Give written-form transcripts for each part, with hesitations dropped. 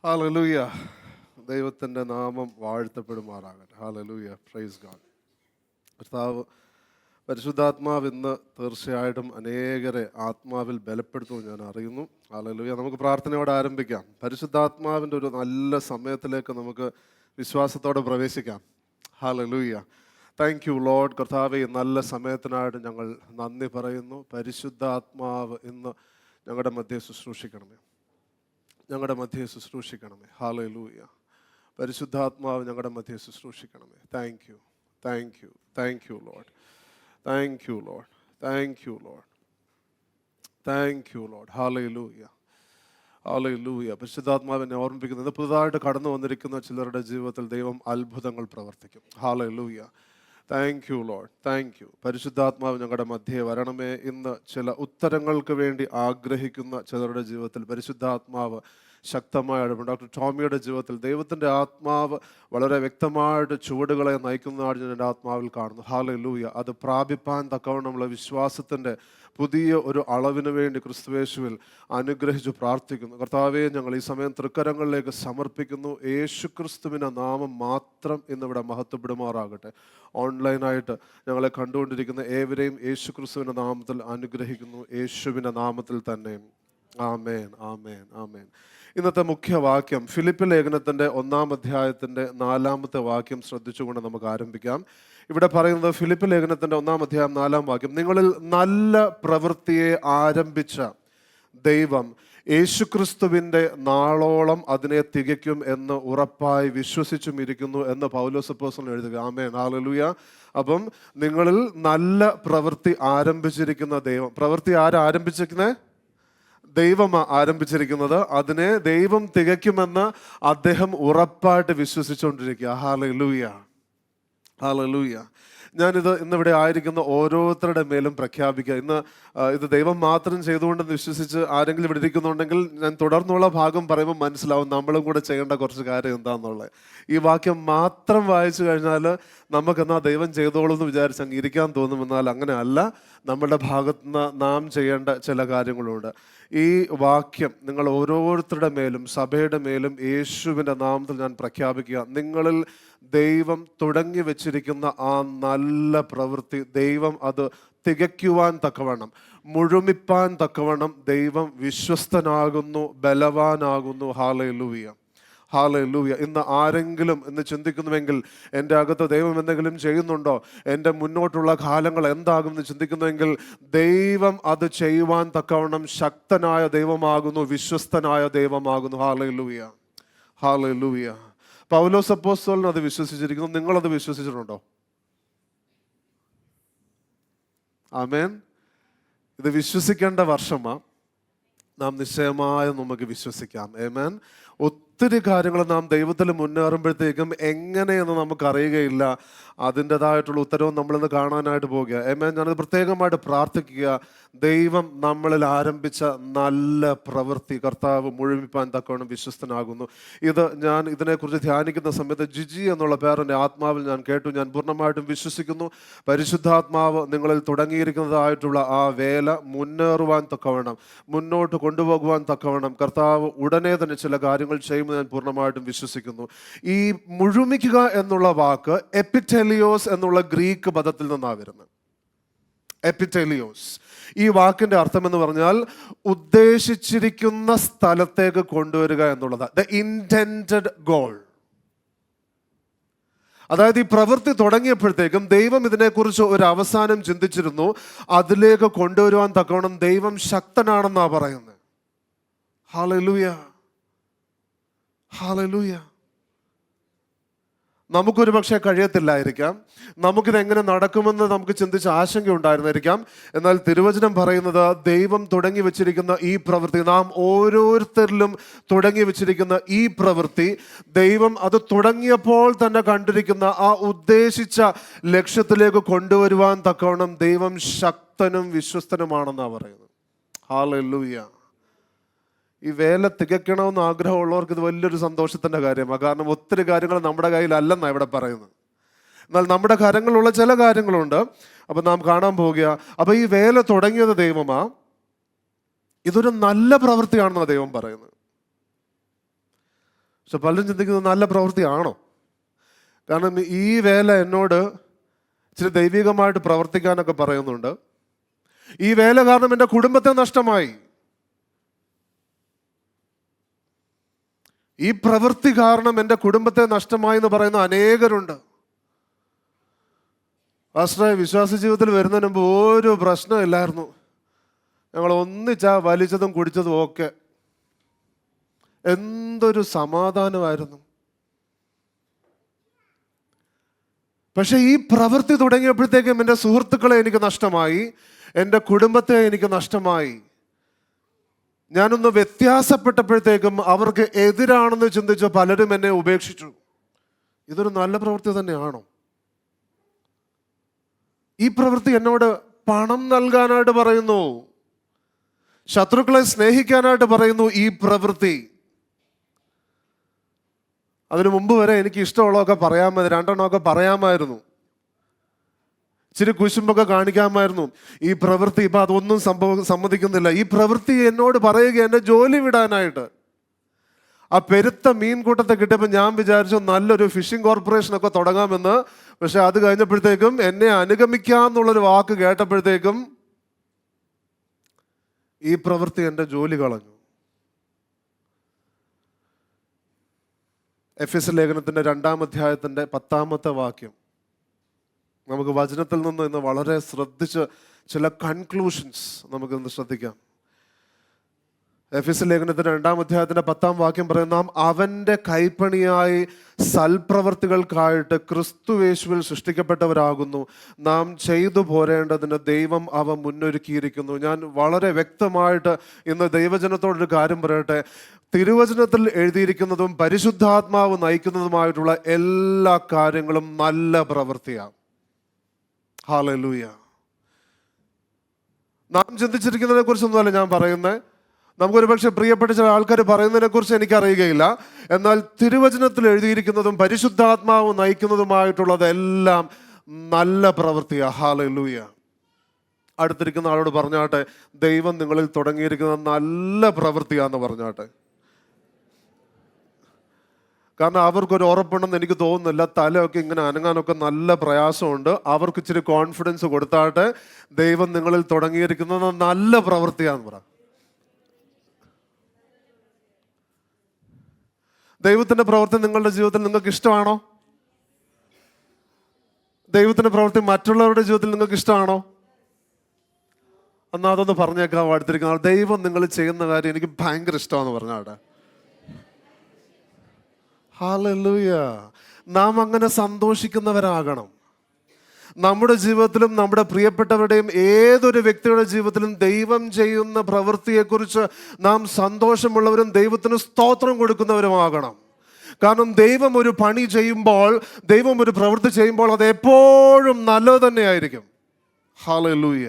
Hallelujah. ദൈവത്തിൻ്റെ നാമം വാഴ്ത്തപ്പെടുമാറാകട്ടെ. ഹല്ലേലൂയ. Praise God. കർത്താവ് പരിശുദ്ധാത്മാവ് ഇന്ന് തീർച്ചയായിട്ടും അനേകരെ ആത്മാവിൽ ബലപ്പെടുത്തുമെന്ന് ഞാൻ അറിയുന്നു. ഹല്ലേലൂയ. നമുക്ക് പ്രാർത്ഥനയോടെ ആരംഭിക്കാം. പരിശുദ്ധാത്മാവിൻ്റെ ഒരു നല്ല സമയത്തിലേക്ക് നമുക്ക് വിശ്വാസത്തോടെ പ്രവേശിക്കാം. ഹല്ലേലൂയ. Thank you Lord. കർത്താവേ, നല്ല സമയത്തിനായിട്ട് ഞങ്ങൾ നന്ദി പറയുന്നു. പരിശുദ്ധാത്മാവ് ഇന്ന് ഞങ്ങളുടെ മധ്യേ ശുശ്രൂഷിക്കണമേ. ഞങ്ങളുടെ മധ്യേ ശുശ്രൂഷിക്കണമേ. ഹല്ലേലൂയ. പരിശുദ്ധാത്മാവ് ഞങ്ങളുടെ മധ്യേ ശുശ്രൂഷിക്കണമേ. Thank you, thank you, thank you lord, thank you lord, thank you lord, thank you lord. Hallelujah, hallelujah. പരിശുദ്ധാത്മാവിനെ ഓർമ്മിപ്പിക്കുന്നത് പുതുതായിട്ട് കടന്നു വന്നിരിക്കുന്ന ചിലരുടെ ജീവിതത്തിൽ ദൈവം അത്ഭുതങ്ങൾ പ്രവർത്തിക്കും. Hallelujah. Thank you lord, thank U. പരിശുദ്ധാത്മാവ് ഞങ്ങളുടെ മധ്യേ വരണമേ. ഇന്ന് ചില ഉത്തരങ്ങൾക്ക് വേണ്ടി ആഗ്രഹിക്കുന്ന ചിലരുടെ ജീവിതത്തിൽ പരിശുദ്ധാത്മാവ് ശക്തമായ ഇടപെടും. ഡോക്ടർ ടോമിയുടെ ജീവിതത്തിൽ ദൈവത്തിൻ്റെ ആത്മാവ് വളരെ വ്യക്തമായിട്ട് ചുവടുകളെ നയിക്കുന്നതാണ് ഞാൻ എൻ്റെ ആത്മാവിൽ കാണുന്നു. ഹല്ലേലൂയ. അത് പ്രാപിപ്പാൻ തക്കവണ്ണമുള്ള വിശ്വാസത്തിൻ്റെ പുതിയ ഒരു അളവിന് വേണ്ടി ക്രിസ്തുയേശുവിൽ അനുഗ്രഹിച്ചു പ്രാർത്ഥിക്കുന്നു. കർത്താവേ, ഞങ്ങൾ ഈ സമയം തൃക്കരങ്ങളിലേക്ക് സമർപ്പിക്കുന്നു. യേശുക്രിസ്തുവിൻ്റെ നാമം മാത്രം ഇന്നിവിടെ മഹത്വപ്പെടുമാറാകട്ടെ. ഓൺലൈനായിട്ട് ഞങ്ങളെ കണ്ടുകൊണ്ടിരിക്കുന്ന ഏവരെയും യേശുക്രിസ്തുവിൻ്റെ നാമത്തിൽ അനുഗ്രഹിക്കുന്നു. യേശുവിൻ്റെ നാമത്തിൽ തന്നെ. ആമേൻ, ആമേൻ, ആമേൻ. ഇന്നത്തെ മുഖ്യവാക്യം ഫിലിപ്പി ലേഖനത്തിൻ്റെ 1-ാം അധ്യായത്തിൻ്റെ 4-ാമത്തെ വാക്യം ശ്രദ്ധിച്ചുകൊണ്ട് നമുക്ക് ആരംഭിക്കാം. ഇവിടെ പറയുന്നത് ഫിലിപ്പി ലേഖനത്തിൻ്റെ 1-ാം അധ്യായം 4-ാം വാക്യം, നിങ്ങളിൽ നല്ല പ്രവൃത്തിയെ ആരംഭിച്ച ദൈവം യേശുക്രിസ്തുവിൻ്റെ നാളോളം അതിനെ തികയ്ക്കും എന്ന് ഉറപ്പായി വിശ്വസിച്ചും ഇരിക്കുന്നു എന്ന് പൗലോസ് അപ്പോസ്തലൻ എഴുതുക. ആമേൻ, ഹല്ലേലൂയ. അപ്പം നിങ്ങളിൽ നല്ല പ്രവൃത്തി ആരംഭിച്ചിരിക്കുന്ന ദൈവം, പ്രവൃത്തി ആരംഭിച്ചിരിക്കുന്നത്? ദൈവം ആരംഭിച്ചിരിക്കുന്നത്. അതിനെ ദൈവം തികയ്ക്കുമെന്ന് അദ്ദേഹം ഉറപ്പായിട്ട് വിശ്വസിച്ചുകൊണ്ടിരിക്കുക. Hallelujah, hallelujah. ഞാനിത് ഇന്നിവിടെ ആയിരിക്കുന്ന ഓരോരുത്തരുടെ മേലും പ്രഖ്യാപിക്കുക. ഇത് ദൈവം മാത്രം ചെയ്തുകൊണ്ടെന്ന് വിശ്വസിച്ച് ആരെങ്കിലും ഇവിടെ ഇരിക്കുന്നുണ്ടെങ്കിൽ ഞാൻ തുടർന്നുള്ള ഭാഗം പറയുമ്പോൾ മനസ്സിലാവും നമ്മളും കൂടെ ചെയ്യേണ്ട കുറച്ച് കാര്യം എന്താണെന്നുള്ളത്. ഈ വാക്യം മാത്രം വായിച്ചു കഴിഞ്ഞാൽ നമുക്കെന്നാൽ ദൈവം ചെയ്തോളൂ എന്ന് വിചാരിച്ച് അങ്ങ് ഇരിക്കാൻ തോന്നും. എന്നാൽ അങ്ങനെ അല്ല. നമ്മുടെ ഭാഗത്തുനിന്ന് നാം ചെയ്യേണ്ട ചില കാര്യങ്ങളുണ്ട്. ഈ വാക്യം നിങ്ങൾ ഓരോരുത്തരുടെ മേലും സഭയുടെ മേലും യേശുവിൻ്റെ നാമത്തിൽ ഞാൻ പ്രഖ്യാപിക്കുക. നിങ്ങളിൽ ദൈവം തുടങ്ങി വെച്ചിരിക്കുന്ന ആ നല്ല പ്രവൃത്തി ദൈവം അത് തികയ്ക്കുവാൻ തക്കവണ്ണം, മുഴുമിപ്പാൻ തക്കവണ്ണം ദൈവം വിശ്വസ്തനാകുന്നു, ബലവാനാകുന്നു. Hallelujah, hallelujah. ഇന്ന് ആരെങ്കിലും ഇന്ന് ചിന്തിക്കുന്നുവെങ്കിൽ എൻ്റെ അകത്ത് ദൈവം എന്തെങ്കിലും ചെയ്യുന്നുണ്ടോ, എൻ്റെ മുന്നോട്ടുള്ള കാലങ്ങൾ എന്താകും എന്ന് ചിന്തിക്കുന്നുവെങ്കിൽ ദൈവം അത് ചെയ്യുവാൻ തക്കവണ്ണം ശക്തനായ ദൈവമാകുന്നു, വിശ്വസ്തനായ ദൈവമാകുന്നു. Hallelujah, hallelujah. പൗലോസ് അപ്പോസ്തലൻ അത് വിശ്വസിച്ചിരിക്കുന്നു. നിങ്ങളത് വിശ്വസിച്ചിട്ടുണ്ടോ? ആമേൻ. ഇത് വിശ്വസിക്കേണ്ട വർഷമാണ്. നാം നിശ്ചയമായും നമുക്ക് വിശ്വസിക്കാം. ആമേൻ. ഒത്തിരി കാര്യങ്ങൾ നാം ദൈവത്തിൽ മുന്നേറുമ്പോഴത്തേക്കും എങ്ങനെയെന്ന് നമുക്കറിയുകയില്ല. അതിൻ്റെതായിട്ടുള്ള ഉത്തരവും നമ്മളിന്ന് കാണാനായിട്ട് പോവുക. ആമേൻ. ഞാനത് പ്രത്യേകമായിട്ട് പ്രാർത്ഥിക്കുക. ദൈവം നമ്മളിൽ ആരംഭിച്ച നല്ല പ്രവൃത്തി കർത്താവ് മുഴുമിപ്പാൻ തക്കവണ്ണം വിശ്വസ്തനാകുന്നു. ഞാൻ ഇതിനെക്കുറിച്ച് ധ്യാനിക്കുന്ന സമയത്ത് ജിജി എന്നുള്ള പേരെൻ്റെ ആത്മാവിൽ ഞാൻ കേട്ടു. ഞാൻ പൂർണ്ണമായിട്ടും വിശ്വസിക്കുന്നു. പരിശുദ്ധാത്മാവ് നിങ്ങളിൽ തുടങ്ങിയിരിക്കുന്നതായിട്ടുള്ള ആ വേല മുന്നേറുവാൻ തക്കവണ്ണം, മുന്നോട്ട് കൊണ്ടുപോകുവാൻ തക്കവണ്ണം കർത്താവ് ഉടനെ തന്നെ ചില കാര്യങ്ങൾ ചെയ്യുമെന്ന് ഞാൻ പൂർണ്ണമായിട്ടും വിശ്വസിക്കുന്നു. ഈ മുഴുമിക്കുക എന്നുള്ള വാക്ക് എപ്പിറ്റെലിയോസ് എന്നുള്ള ഗ്രീക്ക് പദത്തിൽ നിന്നാണ് വരുന്നത്. എപ്പിറ്റെലിയോസ്. ഈ വാക്കിന്റെ അർത്ഥം എന്ന് പറഞ്ഞാൽ ഉദ്ദേശിച്ചിരിക്കുന്ന സ്ഥലത്തേക്ക് കൊണ്ടുവരിക എന്നുള്ളതാണ്. The intended goal. അതായത് ഈ പ്രവൃത്തി തുടങ്ങിയപ്പോഴത്തേക്കും ദൈവം ഇതിനെക്കുറിച്ച് ഒരു അവസാനം ചിന്തിച്ചിരുന്നു. അതിലേക്ക് കൊണ്ടുവരുവാൻ തക്കവണ്ണം ദൈവം ശക്തനാണെന്നാണ് പറയുന്നത്. Hallelujah, hallelujah. നമുക്കൊരു പക്ഷേ കഴിയത്തില്ലായിരിക്കാം. നമുക്കിതെങ്ങനെ നടക്കുമെന്ന് നമുക്ക് ചിന്തിച്ച് ആശങ്ക ഉണ്ടായിരുന്നിരിക്കാം. എന്നാൽ തിരുവചനം പറയുന്നത് ദൈവം തുടങ്ങി വെച്ചിരിക്കുന്ന ഈ പ്രവൃത്തി, നാം ഓരോരുത്തരിലും തുടങ്ങി വെച്ചിരിക്കുന്ന ഈ പ്രവൃത്തി ദൈവം അത് തുടങ്ങിയപ്പോൾ തന്നെ കണ്ടിരിക്കുന്ന ആ ഉദ്ദേശിച്ച ലക്ഷ്യത്തിലേക്ക് കൊണ്ടുവരുവാൻ തക്കവണ്ണം ദൈവം ശക്തനും വിശ്വസ്തനുമാണെന്നാണ് പറയുന്നത്. ഹല്ലേലൂയ. ഈ വേല തികയ്ക്കണമെന്ന് ആഗ്രഹമുള്ളവർക്ക് ഇത് വലിയൊരു സന്തോഷത്തിൻ്റെ കാര്യമാണ്. കാരണം ഒത്തിരി കാര്യങ്ങൾ നമ്മുടെ കയ്യിലല്ലെന്നാണ് ഇവിടെ പറയുന്നത്. എന്നാൽ നമ്മുടെ കരങ്ങളിലുള്ള ചില കാര്യങ്ങളുണ്ട്. അപ്പം നാം കാണാൻ പോവുക. അപ്പം ഈ വേല തുടങ്ങിയത് ദൈവമാ. ഇതൊരു നല്ല പ്രവൃത്തിയാണെന്നാണ് ദൈവം പറയുന്നത്. പക്ഷെ പലരും ചിന്തിക്കുന്നത് നല്ല പ്രവൃത്തിയാണോ? കാരണം ഈ വേല എന്നോട് ഇച്ചിരി ദൈവികമായിട്ട് പ്രവർത്തിക്കാനൊക്കെ പറയുന്നുണ്ട്. ഈ വേല കാരണം എൻ്റെ കുടുംബത്തെ നഷ്ടമായി. ഈ പ്രവൃത്തി കാരണം എൻ്റെ കുടുംബത്തെ നഷ്ടമായി എന്ന് പറയുന്ന അനേകരുണ്ട്. പാസ്റ്ററെ, വിശ്വാസ ജീവിതത്തിൽ വരുന്നതിന് മുമ്പ് ഒരു പ്രശ്നമില്ലായിരുന്നു. ഞങ്ങൾ ഒന്നിച്ചാ വലിച്ചതും കുടിച്ചതും ഒക്കെ. എന്തൊരു സമാധാനമായിരുന്നു. പക്ഷെ ഈ പ്രവൃത്തി തുടങ്ങിയപ്പോഴത്തേക്കും എൻ്റെ സുഹൃത്തുക്കളെ എനിക്ക് നഷ്ടമായി, എൻ്റെ കുടുംബത്തെ എനിക്ക് നഷ്ടമായി. ഞാനൊന്ന് വ്യത്യാസപ്പെട്ടപ്പോഴത്തേക്കും അവർക്ക് എതിരാണെന്ന് ചിന്തിച്ച പലരും എന്നെ ഉപേക്ഷിച്ചു. ഇതൊരു നല്ല പ്രവൃത്തി തന്നെയാണോ? ഈ പ്രവൃത്തി എന്നോട് പണം നൽകാനായിട്ട് പറയുന്നു, ശത്രുക്കളെ സ്നേഹിക്കാനായിട്ട് പറയുന്നു. ഈ പ്രവൃത്തി അതിനു മുമ്പ് വരെ എനിക്ക് ഇഷ്ടമുള്ളതൊക്കെ പറയാമായിരുന്നു, 2 എണ്ണമൊക്കെ പറയാമായിരുന്നു, ഇച്ചിരി കുശുമ്പൊക്കെ കാണിക്കാമായിരുന്നു. ഈ പ്രവൃത്തി ഇപ്പം അതൊന്നും സമ്മതിക്കുന്നില്ല. ഈ പ്രവൃത്തി എന്നോട് പറയുക എൻ്റെ ജോലി വിടാനായിട്ട്. ആ പെരുത്ത മീൻകൂട്ടത്തെ കിട്ടിയപ്പോൾ ഞാൻ വിചാരിച്ചു നല്ലൊരു ഫിഷിംഗ് കോർപ്പറേഷനൊക്കെ തുടങ്ങാമെന്ന്. പക്ഷെ അത് കഴിഞ്ഞപ്പോഴത്തേക്കും എന്നെ അനുഗമിക്കാന്നുള്ളൊരു വാക്ക് കേട്ടപ്പോഴത്തേക്കും ഈ പ്രവൃത്തി എൻ്റെ ജോലി കളഞ്ഞു. എഫെസ്യ ലേഖനത്തിൻ്റെ 2-ാം അധ്യായത്തിൻ്റെ 10-ാമത്തെ വാക്യം നമുക്ക് വചനത്തിൽ നിന്ന് ഇന്ന് വളരെ ശ്രദ്ധിച്ച് ചില കൺക്ലൂഷൻസ് നമുക്കിന്ന് ശ്രദ്ധിക്കാം. എഫെസ്യ ലേഖനത്തിൻ്റെ 2-ാം അധ്യായത്തിൻ്റെ 10-ാം വാക്യം പറയും, നാം അവൻ്റെ കൈപ്പണിയായി സൽപ്രവർത്തികൾക്കായിട്ട് ക്രിസ്തുയേശുവിൽ സൃഷ്ടിക്കപ്പെട്ടവരാകുന്നു, നാം ചെയ്തു പോരേണ്ടതിന് ദൈവം അവ മുന്നൊരുക്കിയിരിക്കുന്നു. ഞാൻ വളരെ വ്യക്തമായിട്ട് ഇന്ന് ദൈവജനത്തോടൊരു കാര്യം പറയട്ടെ. തിരുവചനത്തിൽ എഴുതിയിരിക്കുന്നതും പരിശുദ്ധാത്മാവ് നയിക്കുന്നതുമായിട്ടുള്ള എല്ലാ കാര്യങ്ങളും നല്ല പ്രവൃത്തിയാണ്. ഹല്ലേലൂയ. നാം ചിന്തിച്ചിരിക്കുന്നതിനെ കുറിച്ചൊന്നുമല്ല ഞാൻ പറയുന്നത്. നമുക്കൊരു പക്ഷെ പ്രിയപ്പെട്ട ചില ആൾക്കാർ പറയുന്നതിനെ കുറിച്ച് എനിക്കറിയുകയില്ല. എന്നാൽ തിരുവചനത്തിൽ എഴുതിയിരിക്കുന്നതും പരിശുദ്ധാത്മാവ് നയിക്കുന്നതുമായിട്ടുള്ളതെല്ലാം നല്ല പ്രവൃത്തിയാണ്. ഹല്ലേലൂയ. അടുത്തിരിക്കുന്ന ആളോട് പറഞ്ഞാട്ടെ, ദൈവം നിങ്ങളിൽ തുടങ്ങിയിരിക്കുന്ന നല്ല പ്രവൃത്തിയാന്ന് പറഞ്ഞാട്ടെ. കാരണം അവർക്കൊരു ഉറപ്പുണ്ടെന്ന് എനിക്ക് തോന്നുന്നില്ല. തലയൊക്കെ ഇങ്ങനെ അനങ്ങാനൊക്കെ നല്ല പ്രയാസമുണ്ട്. അവർക്ക് ഇച്ചിരി കോൺഫിഡൻസ് കൊടുത്താട്ടെ, ദൈവം നിങ്ങളിൽ തുടങ്ങിയിരിക്കുന്നത് നല്ല പ്രവൃത്തിയാന്ന് പറ. ദൈവത്തിൻ്റെ പ്രവൃത്തി നിങ്ങളുടെ ജീവിതത്തിൽ നിങ്ങൾക്ക് ഇഷ്ടമാണോ? ദൈവത്തിൻ്റെ പ്രവൃത്തി മറ്റുള്ളവരുടെ ജീവിതത്തിൽ നിങ്ങൾക്ക് ഇഷ്ടമാണോ? എന്നാൽ അതൊന്ന് പറഞ്ഞേക്കാം. അടുത്തിരിക്കുന്ന ആൾ, ദൈവം നിങ്ങൾ ചെയ്യുന്ന കാര്യം എനിക്ക് ഭയങ്കര ഇഷ്ടമാണെന്ന് പറഞ്ഞാട്ടെ. ഹല്ലേലൂയ. നാം അങ്ങനെ സന്തോഷിക്കുന്നവരാകണം. നമ്മുടെ ജീവിതത്തിലും നമ്മുടെ പ്രിയപ്പെട്ടവരുടെയും ഏതൊരു വ്യക്തിയുടെ ജീവിതത്തിലും ദൈവം ചെയ്യുന്ന പ്രവൃത്തിയെക്കുറിച്ച് നാം സന്തോഷമുള്ളവരും ദൈവത്തിന് സ്തോത്രം കൊടുക്കുന്നവരുമാകണം. കാരണം ദൈവം ഒരു പണി ചെയ്യുമ്പോൾ, ദൈവം ഒരു പ്രവൃത്തി ചെയ്യുമ്പോൾ അത് എപ്പോഴും നല്ലത് തന്നെയായിരിക്കും. ഹല്ലേലൂയ.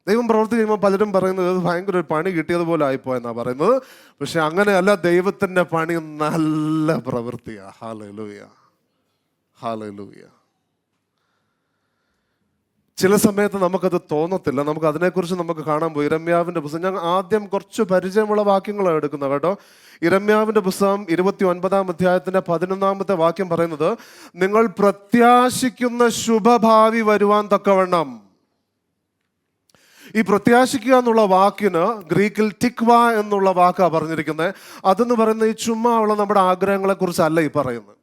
ദൈവം പ്രവൃത്തി ചെയ്യുമ്പോൾ പലരും പറയുന്നത് അത് ഭയങ്കര ഒരു പണി കിട്ടിയതുപോലെ ആയിപ്പോയെന്നാണ് പറയുന്നത്. പക്ഷെ അങ്ങനെയല്ല, ദൈവത്തിൻ്റെ പണി നല്ല പ്രവൃത്തിയാണ്. ഹല്ലേലൂയ. ഹല്ലേലൂയ. ചില സമയത്ത് നമുക്കത് തോന്നത്തില്ല. നമുക്ക് അതിനെക്കുറിച്ച് നമുക്ക് കാണാൻ പോയി. യിരെമ്യാവിൻ്റെ പുസ്തകം ഞാൻ ആദ്യം കുറച്ച് പരിചയമുള്ള വാക്യങ്ങളാണ് എടുക്കുന്നത് കേട്ടോ. യിരെമ്യാവിൻ്റെ പുസ്തകം 29-ാം അധ്യായത്തിൻ്റെ 11-ാമത്തെ വാക്യം പറയുന്നത്, നിങ്ങൾ പ്രത്യാശിക്കുന്ന ശുഭഭാവി വരുവാൻ തക്കവണ്ണം. ഈ പ്രത്യാശിക്കുക എന്നുള്ള വാക്കിന് ഗ്രീക്കിൽ ടിക്വ എന്നുള്ള വാക്കാണ് പറഞ്ഞിരിക്കുന്നത്. അതെന്ന് പറയുന്നത് ഈ ചുമ്മാ ഉള്ള നമ്മുടെ ആഗ്രഹങ്ങളെ കുറിച്ചല്ല ഈ പറയുന്നത്.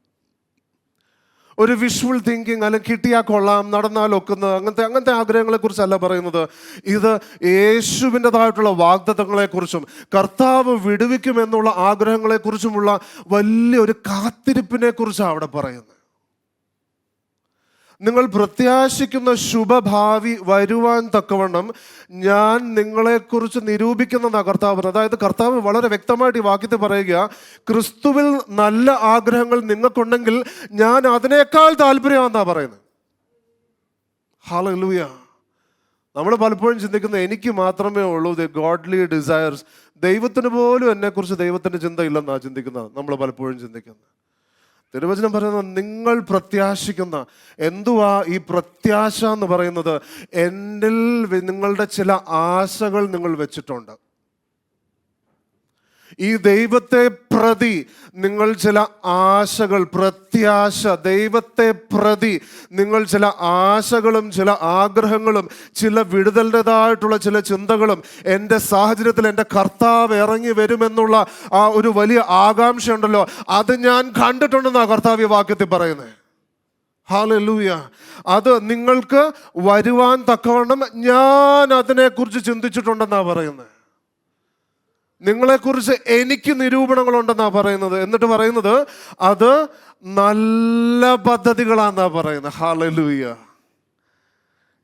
ഒരു വിഷ്വൽ തിങ്കിങ്, അല്ലെങ്കിൽ കിട്ടിയാൽ കൊള്ളാം, നടന്നാൽ ഒക്കുന്നത്, അങ്ങനത്തെ ആഗ്രഹങ്ങളെ കുറിച്ചല്ല പറയുന്നത്. ഇത് യേശുവിൻ്റെതായിട്ടുള്ള വാഗ്ദത്തങ്ങളെക്കുറിച്ചും കർത്താവ് വിടുവിക്കുമെന്നുള്ള ആഗ്രഹങ്ങളെക്കുറിച്ചുമുള്ള വലിയൊരു കാത്തിരിപ്പിനെ കുറിച്ചാണ് അവിടെ പറയുന്നത്. നിങ്ങൾ പ്രത്യാശിക്കുന്ന ശുഭഭാവി വരുവാൻ തക്കവണ്ണം ഞാൻ നിങ്ങളെക്കുറിച്ച് നിരൂപിക്കുന്ന കർത്താവ്. അതായത് കർത്താവ് വളരെ വ്യക്തമായിട്ട് ഈ വാക്യത്തിൽ പറയുക, ക്രിസ്തുവിൽ നല്ല ആഗ്രഹങ്ങൾ നിങ്ങൾക്കുണ്ടെങ്കിൽ ഞാൻ അതിനേക്കാൾ താല്പര്യമാണെന്നാണ് പറയുന്നത്. ഹല്ലേലൂയ. നമ്മൾ പലപ്പോഴും ചിന്തിക്കുന്നത് എനിക്ക് മാത്രമേ ഉള്ളൂ ദ ഗോഡ്ലി ഡിസയർസ്. ദൈവത്തിന് പോലും എന്നെക്കുറിച്ച് ദൈവത്തിൻ്റെ ചിന്തയില്ലെന്നാണ് ചിന്തിക്കുന്നത്. നമ്മൾ പലപ്പോഴും ചിന്തിക്കുന്നത്. തിരുവചനം പറയുന്നത് നിങ്ങൾ പ്രത്യാശിക്കുന്ന. എന്തുവാ ഈ പ്രത്യാശ എന്ന് പറയുന്നത്? എന്നിൽ നിങ്ങളുടെ ചില ആശകൾ നിങ്ങൾ വെച്ചിട്ടുണ്ട്. ഈ ദൈവത്തെ പ്രതി നിങ്ങൾ ചില ആശകൾ, പ്രത്യാശ, ദൈവത്തെ പ്രതി നിങ്ങൾ ചില ആശകളും ചില ആഗ്രഹങ്ങളും ചില വിടുതലിൻ്റെതായിട്ടുള്ള ചില ചിന്തകളും, എൻ്റെ സാഹചര്യത്തിൽ എൻ്റെ കർത്താവ് ഇറങ്ങി വരുമെന്നുള്ള ആ ഒരു വലിയ ആകാംക്ഷ ഉണ്ടല്ലോ, അത് ഞാൻ കണ്ടിട്ടുണ്ടെന്നാണ് കർത്താവ് ഈ വാക്യത്തിൽ പറയുന്നത്. ഹല്ലേലൂയ. അത് നിങ്ങൾക്ക് വരുവാൻ തക്കവണ്ണം ഞാൻ അതിനെക്കുറിച്ച് ചിന്തിച്ചിട്ടുണ്ടെന്നാണ് പറയുന്നത്. നിങ്ങളെക്കുറിച്ച് എനിക്ക് നിരൂപണങ്ങളുണ്ടെന്നാണ് പറയുന്നത്. എന്നിട്ട് പറയുന്നത് അത് നല്ല പദ്ധതികളാണെന്നാണ് പറയുന്നത്. Hallelujah.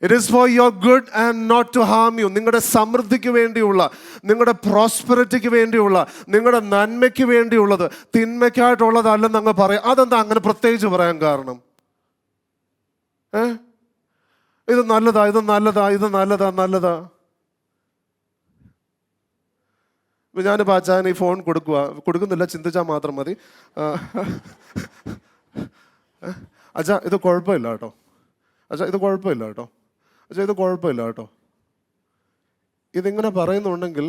It is for your good and not to harm you. നിങ്ങളുടെ സമൃദ്ധിക്ക് വേണ്ടിയുള്ള, നിങ്ങളുടെ പ്രോസ്പെറിറ്റിക്ക് വേണ്ടിയുള്ള, നിങ്ങളുടെ നന്മയ്ക്ക് വേണ്ടിയുള്ളത്, തിന്മയ്ക്കായിട്ടുള്ളതല്ലെന്ന് അങ്ങ് പറയാം. അതെന്താ അങ്ങനെ പ്രത്യേകിച്ച് പറയാൻ കാരണം? ഇത് നല്ലതാ, ഇത് നല്ലതാ, ഇത് നല്ലതാ, നല്ലതാ. ഇപ്പം ഞാനിപ്പോൾ അച്ഛൻ ഈ ഫോൺ കൊടുക്കുന്നില്ല, ചിന്തിച്ചാൽ മാത്രം മതി. അച്ഛാ ഇത് കുഴപ്പമില്ല കേട്ടോ, അച്ഛാ ഇത് കുഴപ്പമില്ല കേട്ടോ, അച്ഛാ ഇത് കുഴപ്പമില്ല കേട്ടോ. ഇതിങ്ങനെ പറയുന്നുണ്ടെങ്കിൽ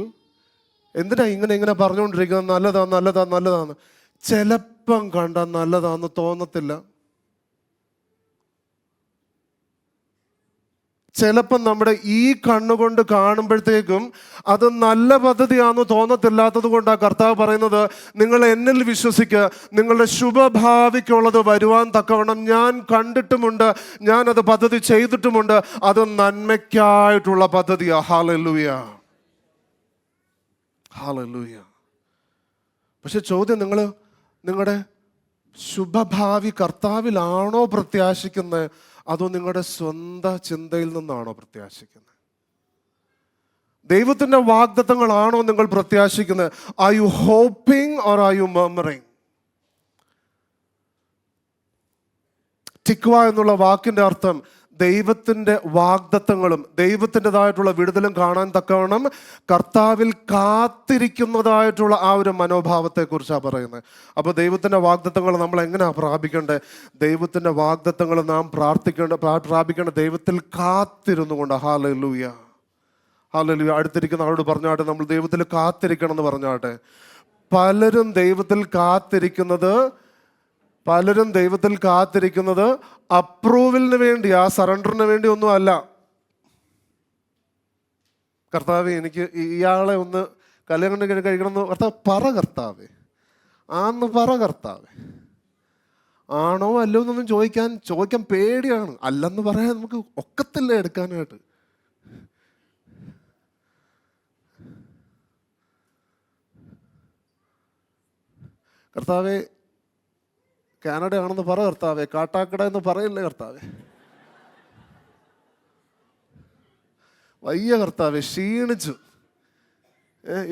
എന്തിനാ ഇങ്ങനെ പറഞ്ഞുകൊണ്ടിരിക്കുന്നത്? നല്ലതാ, നല്ലതാ, നല്ലതാന്ന്. ചിലപ്പം കണ്ടാൽ നല്ലതാന്ന് തോന്നത്തില്ല. ചിലപ്പം നമ്മുടെ ഈ കണ്ണുകൊണ്ട് കാണുമ്പോഴത്തേക്കും അത് നല്ല പദ്ധതിയാണെന്ന് തോന്നത്തില്ലാത്തത് കൊണ്ടാണ് കർത്താവ് പറയുന്നത്, നിങ്ങൾ എന്നിൽ വിശ്വസിക്കുക, നിങ്ങളുടെ ശുഭഭാവിക്കുള്ളത് വരുവാൻ തക്കവണ്ണം ഞാൻ കണ്ടിട്ടുമുണ്ട്, ഞാനത് പദ്ധതി ചെയ്തിട്ടുമുണ്ട്, അത് നന്മയ്ക്കായിട്ടുള്ള പദ്ധതിയാ. Hallelujah, hallelujah. പക്ഷെ ചോദ്യം, നിങ്ങളുടെ ശുഭഭാവി കർത്താവിലാണോ പ്രത്യാശിക്കുന്നത്, അതോ നിങ്ങളുടെ സ്വന്തം ചിന്തയിൽ നിന്നാണോ പ്രത്യാശിക്കുന്നത്? ദൈവത്തിൻ്റെ വാഗ്ദത്തങ്ങളാണോ നിങ്ങൾ പ്രത്യാശിക്കുന്നത്? Are you hoping or are you murmuring? ടിക്വ എന്നുള്ള വാക്കിൻ്റെ അർത്ഥം ദൈവത്തിൻ്റെ വാഗ്ദത്തങ്ങളും ദൈവത്തിൻ്റെതായിട്ടുള്ള വിടുതലും കാണാൻ തക്കവണ്ണം കർത്താവിൽ കാത്തിരിക്കുന്നതായിട്ടുള്ള ആ ഒരു മനോഭാവത്തെക്കുറിച്ചാണ് പറയുന്നത്. അപ്പോൾ ദൈവത്തിൻ്റെ വാഗ്ദത്തങ്ങൾ നമ്മൾ എങ്ങനെയാണ് പ്രാപിക്കേണ്ടത്? ദൈവത്തിൻ്റെ വാഗ്ദത്തങ്ങൾ നാം പ്രാപിക്കേണ്ട ദൈവത്തിൽ കാത്തിരുന്നു കൊണ്ട്. Hallelujah, hallelujah. അടുത്തിരിക്കുന്ന ആളോട് പറഞ്ഞാട്ടെ, നമ്മൾ ദൈവത്തിൽ കാത്തിരിക്കണം എന്ന് പറഞ്ഞാട്ടെ. പലരും ദൈവത്തിൽ കാത്തിരിക്കുന്നത് അപ്രൂവലിന് വേണ്ടി, ആ സറണ്ടറിന് വേണ്ടി ഒന്നും അല്ല. കർത്താവേ എനിക്ക് ഇയാളെ ഒന്ന് കല്യാണം കഴിക്കണം എന്ന് കർത്താവേ ആന്ന് പറ കർത്താവേ. ആണോ അല്ലോ എന്നൊന്നും ചോദിക്കാൻ പേടിയാണ്. അല്ലെന്ന് പറയാൻ നമുക്ക് ഒക്കത്തില്ല എടുക്കാനായിട്ട്. കർത്താവേ കാനഡയാണെന്ന് പറ കർത്താവേ, കാട്ടാക്കട എന്ന് പറയില്ലേ കർത്താവേ. വയ്യ കർത്താവേ, ക്ഷീണിച്ചു,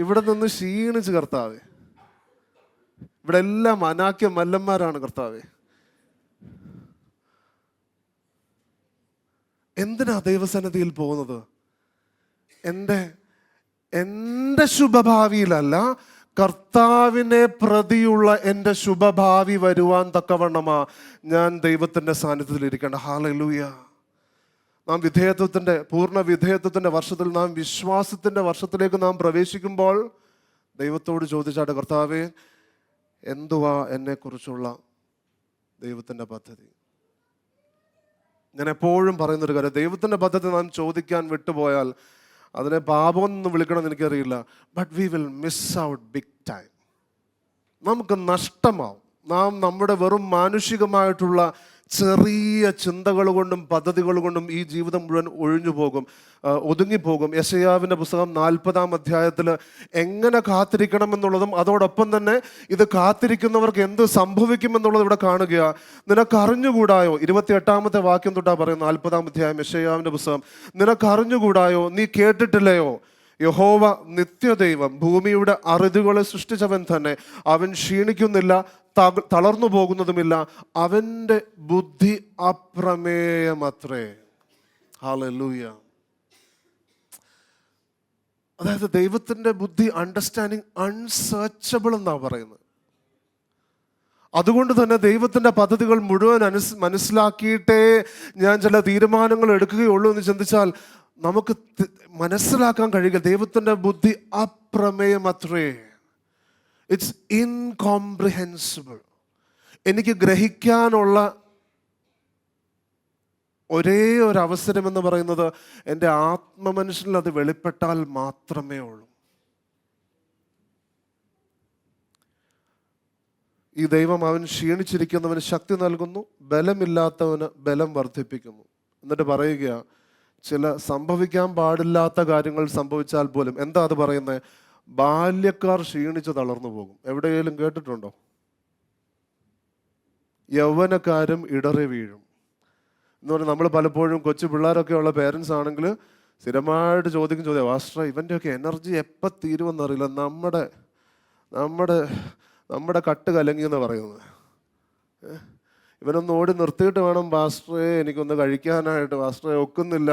ഇവിടെ നിന്ന് ക്ഷീണിച്ചു കർത്താവേ. ഇവിടെ എല്ലാം അനാക്യ മല്ലന്മാരാണ് കർത്താവേ. എന്തിനാ ദൈവസന്നിധിയിൽ പോകുന്നത്? എൻ്റെ ശുഭഭാവിയിലല്ല, കർത്താവിനെ പ്രതിയുള്ള എൻ്റെ ശുഭഭാവി വരുവാൻ തക്കവണ്ണമാ ഞാൻ ദൈവത്തിൻ്റെ സാന്നിധ്യത്തിൽ ഇരിക്കേണ്ട. ഹല്ലേലൂയ. നാം പൂർണ്ണ വിധേയത്വത്തിൻ്റെ വർഷത്തിൽ, നാം വിശ്വാസത്തിൻ്റെ വർഷത്തിലേക്ക് നാം പ്രവേശിക്കുമ്പോൾ ദൈവത്തോട് ചോദിച്ചാട്ടെ, കർത്താവേ എന്തുവാ എന്നെക്കുറിച്ചുള്ള ദൈവത്തിൻ്റെ പദ്ധതി? ഞാൻ എപ്പോഴും പറയുന്നൊരു കാര്യം, ദൈവത്തിൻ്റെ പദ്ധതി നാം ചോദിക്കാൻ വിട്ടുപോയാൽ അതിനെ പാപമെന്ന് വിളിക്കണമെന്ന് എനിക്കറിയില്ല, but we will miss out big time. നമുക്ക് നഷ്ടമാവും. നാം നമ്മുടെ വെറും മാനുഷികമായിട്ടുള്ള ചെറിയ ചിന്തകൾ കൊണ്ടും പദ്ധതികൾ കൊണ്ടും ഈ ജീവിതം മുഴുവൻ ഒതുങ്ങിപ്പോകും. യെശയ്യാവിൻ്റെ പുസ്തകം 40-ാം അധ്യായത്തിൽ എങ്ങനെ കാത്തിരിക്കണമെന്നുള്ളതും അതോടൊപ്പം തന്നെ ഇത് കാത്തിരിക്കുന്നവർക്ക് എന്ത് സംഭവിക്കുമെന്നുള്ളത് ഇവിടെ കാണുകയാണ്. നിനക്കറിഞ്ഞുകൂടായോ? 28-ാമത്തെ വാക്യം തൊട്ടാ പറയുന്നത്, 40-ാം അധ്യായം യെശയ്യാവിൻ്റെ പുസ്തകം. നിനക്കറിഞ്ഞുകൂടായോ? നീ കേട്ടിട്ടില്ലയോ? യഹോവ നിത്യദൈവം, ഭൂമിയുടെ അറുതികളെ സൃഷ്ടിച്ചവൻ തന്നെ. അവൻ ക്ഷീണിക്കുന്നില്ല, തളർന്നു പോകുന്നതുമില്ല. അവൻ്റെ ബുദ്ധി അപ്രമേയമത്രേ. ഹല്ലേലൂയ. അതായത് ദൈവത്തിൻ്റെ ബുദ്ധി, അണ്ടർസ്റ്റാൻഡിങ് അൺസേർച്ചബിൾ എന്നാണ് പറയുന്നത്. അതുകൊണ്ട് തന്നെ ദൈവത്തിൻ്റെ പദ്ധതികൾ മുഴുവൻ മനസ്സിലാക്കിയിട്ടേ ഞാൻ ചില തീരുമാനങ്ങൾ എടുക്കുകയുള്ളൂ എന്ന് ചിന്തിച്ചാൽ നമുക്ക് മനസ്സിലാക്കാൻ കഴിയുക ദൈവത്തിൻ്റെ ബുദ്ധി അപ്രമേയമത്രേ. ഇറ്റ്സ് ഇൻകോംപ്രിഹെൻസിബിൾ. എനിക്ക് ഗ്രഹിക്കാനുള്ള ഒരേ ഒരു അവസരം എന്ന് പറയുന്നത് എൻ്റെ ആത്മമനുഷ്യനിൽ അത് വെളിപ്പെട്ടാൽ മാത്രമേ ഉള്ളൂ. ഈ ദൈവം അവൻ ക്ഷീണിച്ചിരിക്കുന്നവന് ശക്തി നൽകുന്നു, ബലമില്ലാത്തവന് ബലം വർദ്ധിപ്പിക്കുന്നു. എന്നിട്ട് പറയുക, ചില സംഭവിക്കാൻ പാടില്ലാത്ത കാര്യങ്ങൾ സംഭവിച്ചാൽ പോലും എന്താ അത് പറയുന്നത്? ബാല്യക്കാർ ക്ഷീണിച്ച് തളർന്നു പോകും. എവിടെയെങ്കിലും കേട്ടിട്ടുണ്ടോ? യൗവനക്കാരും ഇടറി വീഴും എന്ന് പറഞ്ഞാൽ, നമ്മൾ പലപ്പോഴും കൊച്ചു പിള്ളേരൊക്കെ ഉള്ള പേരൻസ് ആണെങ്കിൽ സ്ഥിരമായിട്ട് ചോദിക്കും പാസ്റ്റർ ഇവൻ്റെയൊക്കെ എനർജി എപ്പോൾ തീരുമെന്നറിയില്ല, നമ്മുടെ കട്ട് കലങ്ങി എന്ന് പറയുന്നത്. ഇവനൊന്ന് ഓടി നിർത്തിയിട്ട് വേണം പാസ്റ്ററെ എനിക്കൊന്ന് കഴിക്കാനായിട്ട്, പാസ്റ്ററെ ഒക്കുന്നില്ല.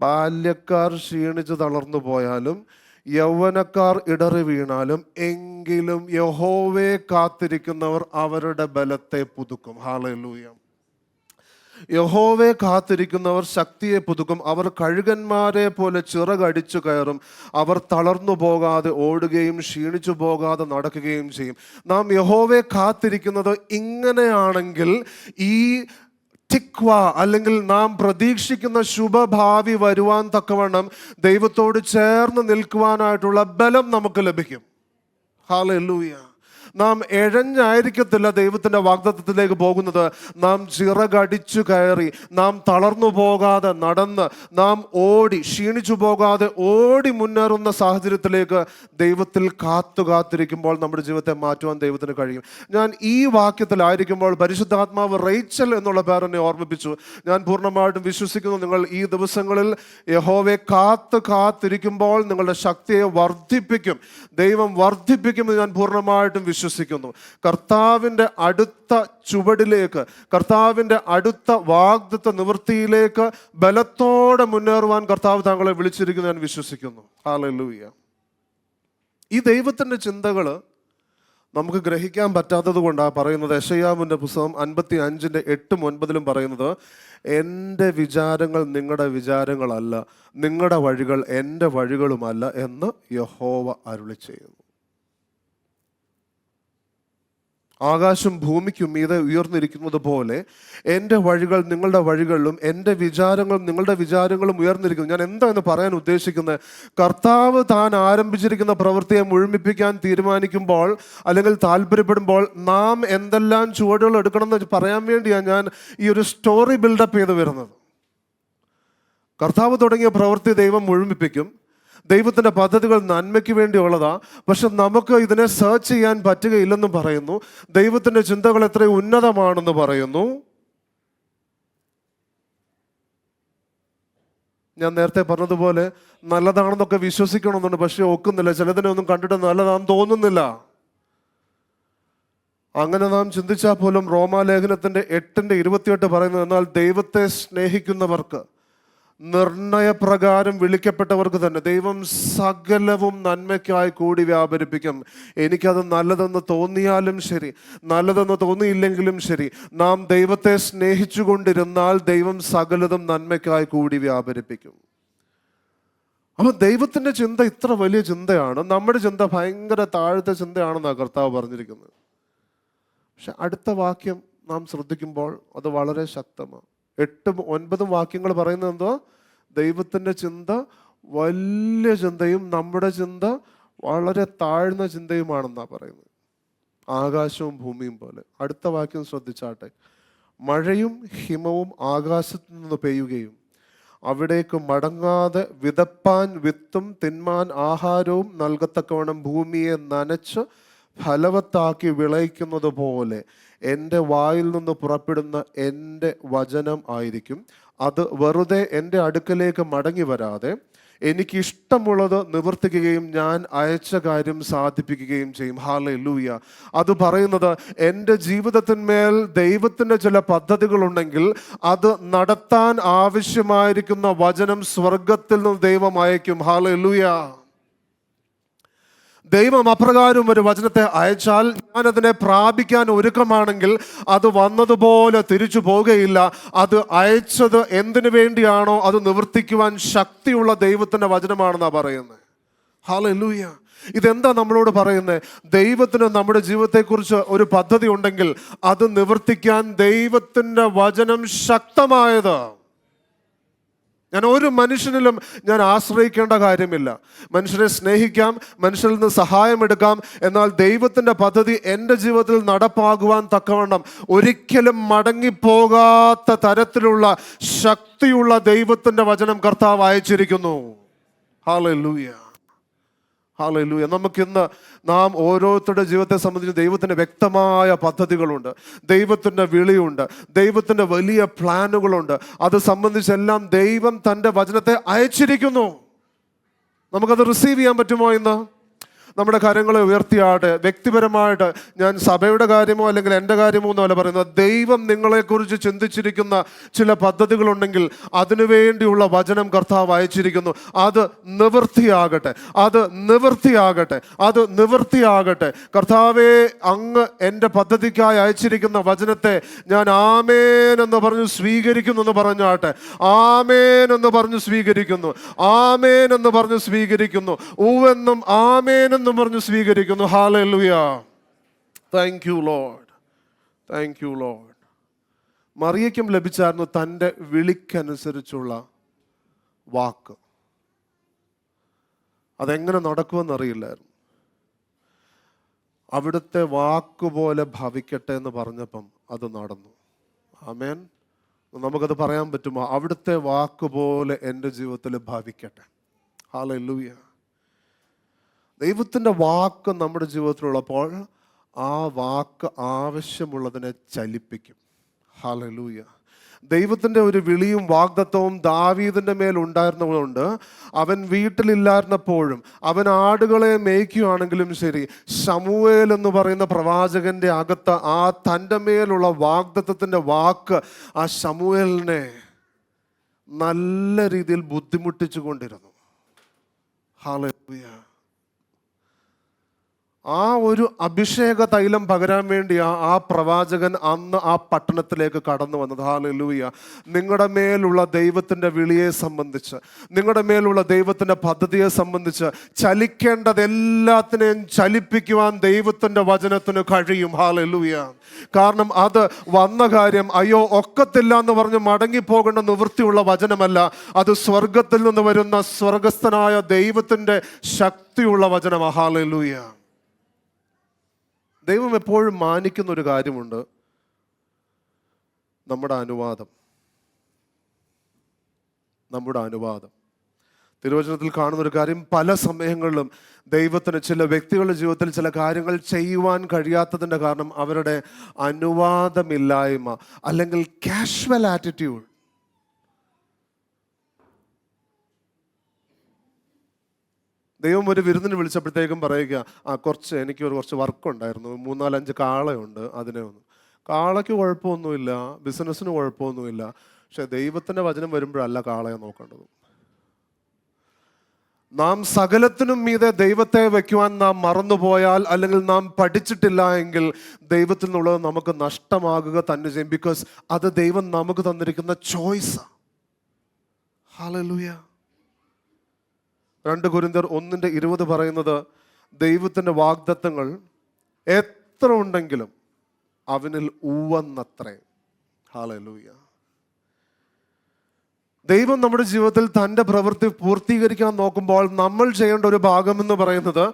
ബാല്യക്കാർ ക്ഷീണിച്ച് തളർന്നു പോയാലും യൗവനക്കാർ ഇടറി വീണാലും എങ്കിലും യഹോവയെ കാത്തിരിക്കുന്നവർ അവരുടെ ബലത്തെ പുതുക്കും. ഹല്ലേലൂയ. യഹോവയെ കാത്തിരിക്കുന്നവർ ശക്തിയെ പുതുക്കും. അവർ കഴുകന്മാരെ പോലെ ചിറകടിച്ചു കയറും. അവർ തളർന്നു പോകാതെ ഓടുകയും ക്ഷീണിച്ചു പോകാതെ നടക്കുകയും ചെയ്യും. നാം യഹോവയെ കാത്തിരിക്കുന്നത് ഇങ്ങനെയാണെങ്കിൽ ഈ തിക്വ അല്ലെങ്കിൽ നാം പ്രതീക്ഷിക്കുന്ന ശുഭഭാവി വരുവാൻ തക്കവണ്ണം ദൈവത്തോട് ചേർന്ന് നിൽക്കുവാനായിട്ടുള്ള ബലം നമുക്ക് ലഭിക്കും. ഹല്ലേലൂയ. നാം എഴഞ്ഞായിരിക്കത്തില്ല ദൈവത്തിൻ്റെ വാഗ്ദത്തത്തിലേക്ക് പോകുന്നത്. നാം ചിറകടിച്ചു കയറി, നാം തളർന്നു പോകാതെ നടന്ന്, നാം ഓടി ക്ഷീണിച്ചു പോകാതെ ഓടി മുന്നേറുന്ന സാഹചര്യത്തിലേക്ക് ദൈവത്തിൽ കാത്തിരിക്കുമ്പോൾ നമ്മുടെ ജീവിതത്തെ മാറ്റുവാൻ ദൈവത്തിന് കഴിയും. ഞാൻ ഈ വാക്യത്തിലായിരിക്കുമ്പോൾ പരിശുദ്ധാത്മാവ് റേച്ചൽ എന്നുള്ള പേരെന്നെ ഓർമ്മിപ്പിച്ചു. ഞാൻ പൂർണ്ണമായിട്ടും വിശ്വസിക്കുന്നു, നിങ്ങൾ ഈ ദിവസങ്ങളിൽ യഹോവയെ കാത്തിരിക്കുമ്പോൾ നിങ്ങളുടെ ശക്തിയെ വർദ്ധിപ്പിക്കും, ദൈവം വർദ്ധിപ്പിക്കുമെന്ന് ഞാൻ പൂർണ്ണമായിട്ടും വിശ്വസിക്കുന്നു. കർത്താവിൻ്റെ അടുത്ത ചുവടിലേക്ക്, കർത്താവിൻ്റെ അടുത്ത വാഗ്ദത്ത നിവൃത്തിയിലേക്ക് ബലത്തോടെ മുന്നേറുവാൻ കർത്താവ് താങ്കളെ വിളിച്ചിരിക്കുന്നു ഞാൻ വിശ്വസിക്കുന്നു. ഹല്ലേലൂയ. ഈ ദൈവത്തിൻ്റെ ചിന്തകൾ നമുക്ക് ഗ്രഹിക്കാൻ പറ്റാത്തത് കൊണ്ടാണ് പറയുന്നത്. യെശയ്യാവിൻ്റെ പുസ്തകം 55:8-9 പറയുന്നത്, എൻ്റെ വിചാരങ്ങൾ നിങ്ങളുടെ വിചാരങ്ങളല്ല, നിങ്ങളുടെ വഴികൾ എൻ്റെ വഴികളുമല്ല എന്ന് യഹോവ അരുളി ചെയ്യുന്നു. ആകാശം ഭൂമിക്കും മീതെ ഉയർന്നിരിക്കുന്നത് പോലെ എൻ്റെ വഴികൾ നിങ്ങളുടെ വഴികളിലും എൻ്റെ വിചാരങ്ങൾ നിങ്ങളുടെ വിചാരങ്ങളും ഉയർന്നിരിക്കുന്നു. ഞാൻ എന്താണെന്ന് പറയാൻ ഉദ്ദേശിക്കുന്നത്, കർത്താവ് താൻ ആരംഭിച്ചിരിക്കുന്ന പ്രവൃത്തിയെ മുഴുമിപ്പിക്കാൻ തീരുമാനിക്കുമ്പോൾ അല്ലെങ്കിൽ താല്പര്യപ്പെടുമ്പോൾ നാം എന്തെല്ലാം ചുവടുകൾ എടുക്കണം എന്ന് പറയാൻ വേണ്ടിയാണ് ഞാൻ ഈ ഒരു സ്റ്റോറി ബിൽഡപ്പ് ചെയ്ത് വരുന്നത്. കർത്താവ് തുടങ്ങിയ പ്രവൃത്തി ദൈവം മുഴുമിപ്പിക്കും. ദൈവത്തിൻ്റെ പദ്ധതികൾ നന്മയ്ക്ക് വേണ്ടിയുള്ളതാ. പക്ഷെ നമുക്ക് ഇതിനെ സെർച്ച് ചെയ്യാൻ പറ്റുകയില്ലെന്നും പറയുന്നു. ദൈവത്തിൻ്റെ ചിന്തകൾ എത്ര ഉന്നതമാണെന്ന് പറയുന്നു. ഞാൻ നേരത്തെ പറഞ്ഞതുപോലെ നല്ലതാണെന്നൊക്കെ വിശ്വസിക്കണമെന്നുണ്ട്, പക്ഷെ ഒക്കുന്നില്ല. ചിലതിനെ ഒന്നും കണ്ടിട്ട് നല്ലതാണെന്ന് തോന്നുന്നില്ല. അങ്ങനെ നാം ചിന്തിച്ചാൽ പോലും റോമാലേഖനത്തിൻ്റെ 8:28 പറയുന്നത്, എന്നാൽ ദൈവത്തെ സ്നേഹിക്കുന്നവർക്ക്, നിർണയപ്രകാരം വിളിക്കപ്പെട്ടവർക്ക് തന്നെ ദൈവം സകലവും നന്മയ്ക്കായി കൂടി വ്യാപരിപ്പിക്കും. എനിക്കത് നല്ലതെന്ന് തോന്നിയാലും ശരി, നല്ലതെന്ന് തോന്നിയില്ലെങ്കിലും ശരി, നാം ദൈവത്തെ സ്നേഹിച്ചു കൊണ്ടിരുന്നാൽ ദൈവം സകലതും നന്മയ്ക്കായി കൂടി വ്യാപരിപ്പിക്കും. അപ്പം ദൈവത്തിൻ്റെ ചിന്ത ഇത്ര വലിയ ചിന്തയാണ്. നമ്മുടെ ചിന്ത ഭയങ്കര താഴത്തെ ചിന്തയാണെന്നാണ് കർത്താവ് പറഞ്ഞിരിക്കുന്നത്. പക്ഷെ അടുത്ത വാക്യം നാം ശ്രദ്ധിക്കുമ്പോൾ അത് വളരെ ശക്തമാണ്. 8-9 വാക്യങ്ങൾ പറയുന്നത് എന്തോ, ദൈവത്തിൻ്റെ ചിന്ത വലിയ ചിന്തയും നമ്മുടെ ചിന്ത വളരെ താഴ്ന്ന ചിന്തയുമാണെന്നാണ് പറയുന്നത്. ആകാശവും ഭൂമിയും പോലെ. അടുത്ത വാക്യം ശ്രദ്ധിച്ചാട്ടെ. മഴയും ഹിമവും ആകാശത്തു നിന്ന് പെയ്യുകയും അവിടേക്ക് മടങ്ങാതെ വിതപ്പാൻ വിത്തും തിന്മാൻ ആഹാരവും നൽകത്തക്കവണ്ണം ഭൂമിയെ നനച്ച് ഫലവത്താക്കി വിളയിക്കുന്നത് പോലെ എൻ്റെ വായിൽ നിന്ന് പുറപ്പെടുന്ന എൻ്റെ വചനം ആയിരിക്കും. അത് വെറുതെ എൻ്റെ അടുക്കലേക്ക് മടങ്ങി വരാതെ എനിക്കിഷ്ടമുള്ളത് നിവർത്തിക്കുകയും ഞാൻ അയച്ച കാര്യം സാധിപ്പിക്കുകയും ചെയ്യും. ഹല്ലേലൂയ. അത് പറയുന്നത് എൻ്റെ ജീവിതത്തിന്മേൽ ദൈവത്തിൻ്റെ ചില പദ്ധതികളുണ്ടെങ്കിൽ അത് നടത്താൻ ആവശ്യമായിരിക്കുന്ന വചനം സ്വർഗത്തിൽ നിന്ന് ദൈവം അയക്കും. ഹല്ലേലൂയ. ദൈവം അപ്രകാരം ഒരു വചനത്തെ അയച്ചാൽ ഞാനതിനെ പ്രാപിക്കാൻ ഒരുക്കമാണെങ്കിൽ അത് വന്നതുപോലെ തിരിച്ചു പോകുകയില്ല. അത് അയച്ചത് എന്തിനു വേണ്ടിയാണോ അത് നിവർത്തിക്കുവാൻ ശക്തിയുള്ള ദൈവത്തിൻ്റെ വചനമാണെന്നാണ് പറയുന്നത്. ഹല്ലേലൂയ. ഇതെന്താ നമ്മളോട് പറയുന്നത്? ദൈവത്തിന് നമ്മുടെ ജീവിതത്തെക്കുറിച്ച് ഒരു പദ്ധതി ഉണ്ടെങ്കിൽ അത് നിവർത്തിക്കാൻ ദൈവത്തിൻ്റെ വചനം ശക്തമായത്. ഞാൻ ഒരു മനുഷ്യനിലും ഞാൻ ആശ്രയിക്കേണ്ട കാര്യമില്ല. മനുഷ്യരെ സ്നേഹിക്കാം, മനുഷ്യരിൽ നിന്ന് സഹായം എടുക്കാം. എന്നാൽ ദൈവത്തിൻ്റെ പദ്ധതി എൻ്റെ ജീവിതത്തിൽ നടപ്പാകുവാൻ തക്കവണ്ണം ഒരിക്കലും മടങ്ങിപ്പോകാത്ത തരത്തിലുള്ള ശക്തിയുള്ള ദൈവത്തിൻ്റെ വചനം കർത്താവ് അയച്ചിരിക്കുന്നു. Hallelujah, hallelujah. നമുക്കിന്ന് നാം ഓരോരുത്തരുടെ ജീവിതത്തെ സംബന്ധിച്ച് ദൈവത്തിൻ്റെ വ്യക്തമായ പദ്ധതികളുണ്ട്, ദൈവത്തിൻ്റെ വിളിയുണ്ട്, ദൈവത്തിൻ്റെ വലിയ പ്ലാനുകളുണ്ട്. അത് സംബന്ധിച്ചെല്ലാം ദൈവം തൻ്റെ വചനത്തെ അയച്ചിരിക്കുന്നു. നമുക്കത് റിസീവ് ചെയ്യാൻ പറ്റുമോ? ഇന്ന് നമ്മുടെ കാര്യങ്ങളെ ഉയർത്തിയാട്ടെ. വ്യക്തിപരമായിട്ട് ഞാൻ സഭയുടെ കാര്യമോ അല്ലെങ്കിൽ എൻ്റെ കാര്യമോ എന്നല്ല പറയുന്നത്. ദൈവം നിങ്ങളെക്കുറിച്ച് ചിന്തിച്ചിരിക്കുന്ന ചില പദ്ധതികളുണ്ടെങ്കിൽ അതിനുവേണ്ടിയുള്ള വചനം കർത്താവ് അയച്ചിരിക്കുന്നു. അത് നിവൃത്തിയാകട്ടെ, അത് നിവൃത്തിയാകട്ടെ, അത് നിവൃത്തിയാകട്ടെ. കർത്താവേ, അങ്ങ് എൻ്റെ പദ്ധതിക്കായി അയച്ചിരിക്കുന്ന വചനത്തെ ഞാൻ ആമേൻ എന്ന് പറഞ്ഞു സ്വീകരിക്കുന്നു എന്ന് പറഞ്ഞാട്ടെ. ആമേൻ എന്ന് പറഞ്ഞു സ്വീകരിക്കുന്നു, ആമേൻ എന്ന് പറഞ്ഞു സ്വീകരിക്കുന്നു, ഊവെന്നും ആമേൻ എന്ന് പറഞ്ഞു സ്വീകരിക്കുന്നു. Hallelujah. Thank you lord, thank you lord. മറിയയ്ക്കും ലഭിച്ചായിരുന്നു തൻ്റെ വിളിക്കനുസരിച്ചുള്ള വാക്ക്. അതെങ്ങനെ നടക്കുമെന്നറിയില്ലായിരുന്നു. അവിടുത്തെ വാക്കുപോലെ ഭവിക്കട്ടെ എന്ന് പറഞ്ഞപ്പം അത് നടന്നു. ആമേൻ. നമുക്കത് പറയാൻ പറ്റുമോ? അവിടുത്തെ വാക്കുപോലെ എൻ്റെ ജീവിതത്തിൽ ഭവിക്കട്ടെ. ഹല്ലേലൂയ. ദൈവത്തിൻ്റെ വാക്ക് നമ്മുടെ ജീവിതത്തിലുള്ളപ്പോൾ ആ വാക്ക് ആവശ്യമുള്ളതിനെ ചലിപ്പിക്കും. ഹല്ലേലൂയ. ദൈവത്തിൻ്റെ ഒരു വിളിയും വാഗ്ദത്തവും ദാവീദിൻ്റെ മേൽ ഉണ്ടായിരുന്നതുകൊണ്ട് അവൻ വീട്ടിലില്ലായിരുന്നപ്പോഴും അവൻ ആടുകളെ മേയ്ക്കുകയാണെങ്കിലും ശരി, ശമൂവേൽ എന്ന് പറയുന്ന പ്രവാചകൻ്റെ അകത്ത് ആ തൻ്റെ മേലുള്ള വാഗ്ദത്തത്തിൻ്റെ വാക്ക് ആ ശമൂവേലിനെ നല്ല രീതിയിൽ ബുദ്ധിമുട്ടിച്ചു കൊണ്ടിരുന്നു. ഹല്ലേലൂയ. ആ ഒരു അഭിഷേക തൈലം പകരാൻ വേണ്ടി ആ പ്രവാചകൻ അന്ന് ആ പട്ടണത്തിലേക്ക് കടന്നു വന്നത്. ഹല്ലേലൂയ. നിങ്ങളുടെ മേലുള്ള ദൈവത്തിൻ്റെ വിളിയെ സംബന്ധിച്ച്, നിങ്ങളുടെ മേലുള്ള ദൈവത്തിൻ്റെ പദ്ധതിയെ സംബന്ധിച്ച് ചലിക്കേണ്ടതെല്ലാത്തിനെയും ചലിപ്പിക്കുവാൻ ദൈവത്തിൻ്റെ വചനത്തിന് കഴിയും. ഹല്ലേലൂയ. കാരണം അത് വന്ന കാര്യം അയ്യോ ഒക്കത്തില്ല എന്ന് പറഞ്ഞ് മടങ്ങിപ്പോകേണ്ട നിവൃത്തിയുള്ള വചനമല്ല. അത് സ്വർഗത്തിൽ നിന്ന് വരുന്ന സ്വർഗസ്ഥനായ ദൈവത്തിൻ്റെ ശക്തിയുള്ള വചനമാണ്. ഹല്ലേലൂയ. ദൈവം എപ്പോഴും മാനിക്കുന്ന ഒരു കാര്യമുണ്ട്, നമ്മുടെ അനുവാദം. നമ്മുടെ അനുവാദം. തിരുവചനത്തിൽ കാണുന്നൊരു കാര്യം, പല സമയങ്ങളിലും ദൈവത്തിന് ചില വ്യക്തികളുടെ ജീവിതത്തിൽ ചില കാര്യങ്ങൾ ചെയ്യുവാൻ കഴിയാത്തതിൻ്റെ കാരണം അവരുടെ അനുവാദമില്ലായ്മ അല്ലെങ്കിൽ കാഷ്വൽ ആറ്റിറ്റ്യൂഡ്. ദൈവം ഒരു വിരുന്നിന് വിളിച്ചപ്പോഴത്തേക്കും പറയുക, കുറച്ച് വർക്കുണ്ടായിരുന്നു, 3-4-5 കാളയുണ്ട്, അതിനെ ഒന്ന്. കാളയ്ക്ക് കുഴപ്പമൊന്നുമില്ല, ബിസിനസ്സിന് കുഴപ്പമൊന്നുമില്ല. പക്ഷെ ദൈവത്തിൻ്റെ വചനം വരുമ്പോഴല്ല കാളയെ നോക്കേണ്ടത്. നാം സകലത്തിനും മീതെ ദൈവത്തെ വയ്ക്കുവാൻ നാം മറന്നുപോയാൽ അല്ലെങ്കിൽ നാം പഠിച്ചിട്ടില്ല എങ്കിൽ ദൈവത്തിൽ നിന്നുള്ളത് നമുക്ക് നഷ്ടമാകുക തന്നെ ചെയ്യും. ബിക്കോസ് അത് ദൈവം നമുക്ക് തന്നിരിക്കുന്ന ചോയ്സ്. ഹല്ലേലൂയ. 2 കൊരിന്ത്യർ 1:20 പറയുന്നത്, ദൈവത്തിൻ്റെ വാഗ്ദത്തങ്ങൾ എത്ര ഉണ്ടെങ്കിലും അവനിൽ ഉവ്വെന്നത്രേ. ഹല്ലേലൂയ. ദൈവം നമ്മുടെ ജീവിതത്തിൽ തൻ്റെ പ്രവൃത്തി പൂർത്തീകരിക്കാൻ നോക്കുമ്പോൾ നമ്മൾ ചെയ്യേണ്ട ഒരു ഭാഗം എന്ന് പറയുന്നത്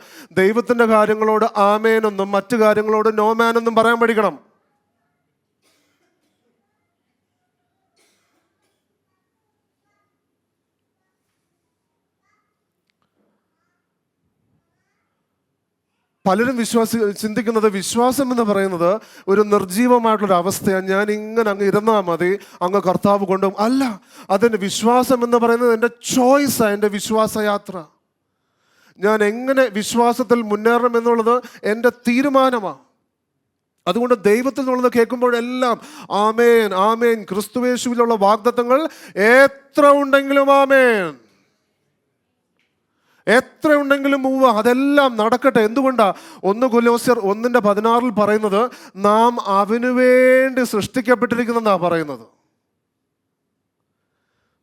ദൈവത്തിൻ്റെ കാര്യങ്ങളോട് ആമേനെന്നും മറ്റു കാര്യങ്ങളോട് നോമാനെന്നും പറയാൻ പഠിക്കണം. പലരും ചിന്തിക്കുന്നത് വിശ്വാസം എന്ന് പറയുന്നത് ഒരു നിർജീവമായിട്ടുള്ളൊരു അവസ്ഥയാണ്. ഞാൻ ഇങ്ങനെ അങ്ങ് ഇരുന്നാൽ മതി, അങ്ങ് കർത്താവ് കൊണ്ടും. അല്ല, അതിൻ്റെ വിശ്വാസം എന്ന് പറയുന്നത് എൻ്റെ ചോയ്സാണ്, എൻ്റെ വിശ്വാസയാത്ര. ഞാൻ എങ്ങനെ വിശ്വാസത്തിൽ മുന്നേറണം എന്നുള്ളത് എൻ്റെ തീരുമാനമാണ്. അതുകൊണ്ട് ദൈവത്തിൽ നിന്നുള്ളത് കേൾക്കുമ്പോഴെല്ലാം ആമേൻ, ആമേൻ. ക്രിസ്തുയേശുവിലുള്ള വാഗ്ദത്തങ്ങൾ എത്ര ഉണ്ടെങ്കിലും ആമേൻ, എത്ര ഉണ്ടെങ്കിലും അതെല്ലാം നടക്കട്ടെ. എന്തുകൊണ്ടാ? 1 കൊലോസ്യർ 1:16 പറയുന്നത് നാം അവനു വേണ്ടി സൃഷ്ടിക്കപ്പെട്ടിരിക്കുന്നെന്നാ പറയുന്നത്.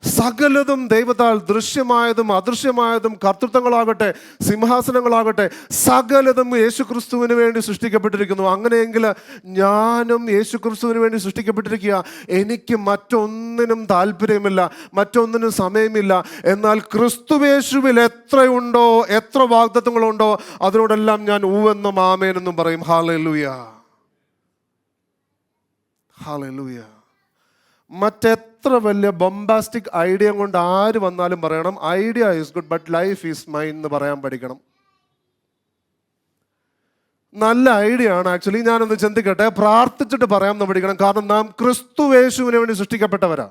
സകലതും ദൈവത്താൽ ദൃശ്യമായതും അദൃശ്യമായതും, കർത്തൃത്വങ്ങളാകട്ടെ സിംഹാസനങ്ങളാകട്ടെ, സകലതും യേശുക്രിസ്തുവിന് വേണ്ടി സൃഷ്ടിക്കപ്പെട്ടിരിക്കുന്നു. അങ്ങനെയെങ്കിൽ ഞാനും യേശുക്രിസ്തുവിന് വേണ്ടി സൃഷ്ടിക്കപ്പെട്ടിരിക്കുക. എനിക്ക് മറ്റൊന്നിനും താല്പര്യമില്ല, മറ്റൊന്നിനും സമയമില്ല. എന്നാൽ ക്രിസ്തുവേശുവിൽ എത്രയുണ്ടോ, എത്ര വാഗ്ദത്തങ്ങളുണ്ടോ, അതിനോടെല്ലാം ഞാൻ ഊവെന്നും ആമേനെന്നും പറയും. Hallelujah, hallelujah. മറ്റെത്ര വലിയ ബൊംബാസ്റ്റിക് ഐഡിയ കൊണ്ട് ആര് വന്നാലും പറയണം, idea is good but life is mine എന്ന് പറയാൻ പഠിക്കണം. നല്ല ഐഡിയ ആണ്. ആക്ച്വലി ഞാനൊന്ന് ചിന്തിക്കട്ടെ, പ്രാർത്ഥിച്ചിട്ട് പറയാമെന്ന് പഠിക്കണം. കാരണം നാം ക്രിസ്തുവേശുവിന് വേണ്ടി സൃഷ്ടിക്കപ്പെട്ടവരാ.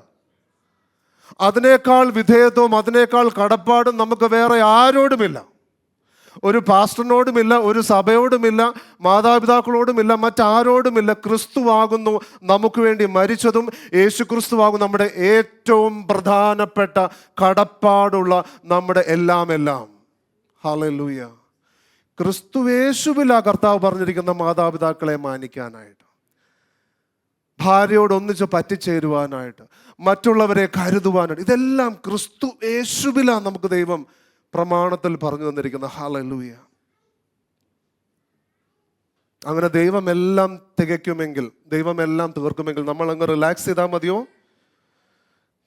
അതിനേക്കാൾ വിധേയത്വവും അതിനേക്കാൾ കടപ്പാടും നമുക്ക് വേറെ ആരോടുമില്ല. ഒരു പാസ്റ്ററിനോടുമില്ല, ഒരു സഭയോടുമില്ല, മാതാപിതാക്കളോടുമില്ല, മറ്റാരോടുമില്ല. ക്രിസ്തുവാകുന്നു നമുക്ക് വേണ്ടി മരിച്ചതും യേശു ക്രിസ്തുവാകും നമ്മുടെ ഏറ്റവും പ്രധാനപ്പെട്ട കടപ്പാടുള്ള നമ്മുടെ എല്ലാം. ഹല്ലേലൂയ. ക്രിസ്തുവേശുവിലാ കർത്താവ് പറഞ്ഞിരിക്കുന്ന മാതാപിതാക്കളെ മാനിക്കാനായിട്ട്, ഭാര്യയോട് ഒന്നിച്ച് പറ്റിച്ചേരുവാനായിട്ട്, മറ്റുള്ളവരെ കരുതുവാനായിട്ട്. ഇതെല്ലാം ക്രിസ്തുവേശുവിലാ നമുക്ക് ദൈവം പ്രമാണത്തിൽ പറഞ്ഞു തന്നിരിക്കുന്ന. ഹല്ലേലൂയ. അങ്ങനെ ദൈവമെല്ലാം തികയ്ക്കുമെങ്കിൽ, ദൈവമെല്ലാം തീർക്കുമെങ്കിൽ നമ്മൾ അങ്ങ് റിലാക്സ് ചെയ്താൽ മതിയോ?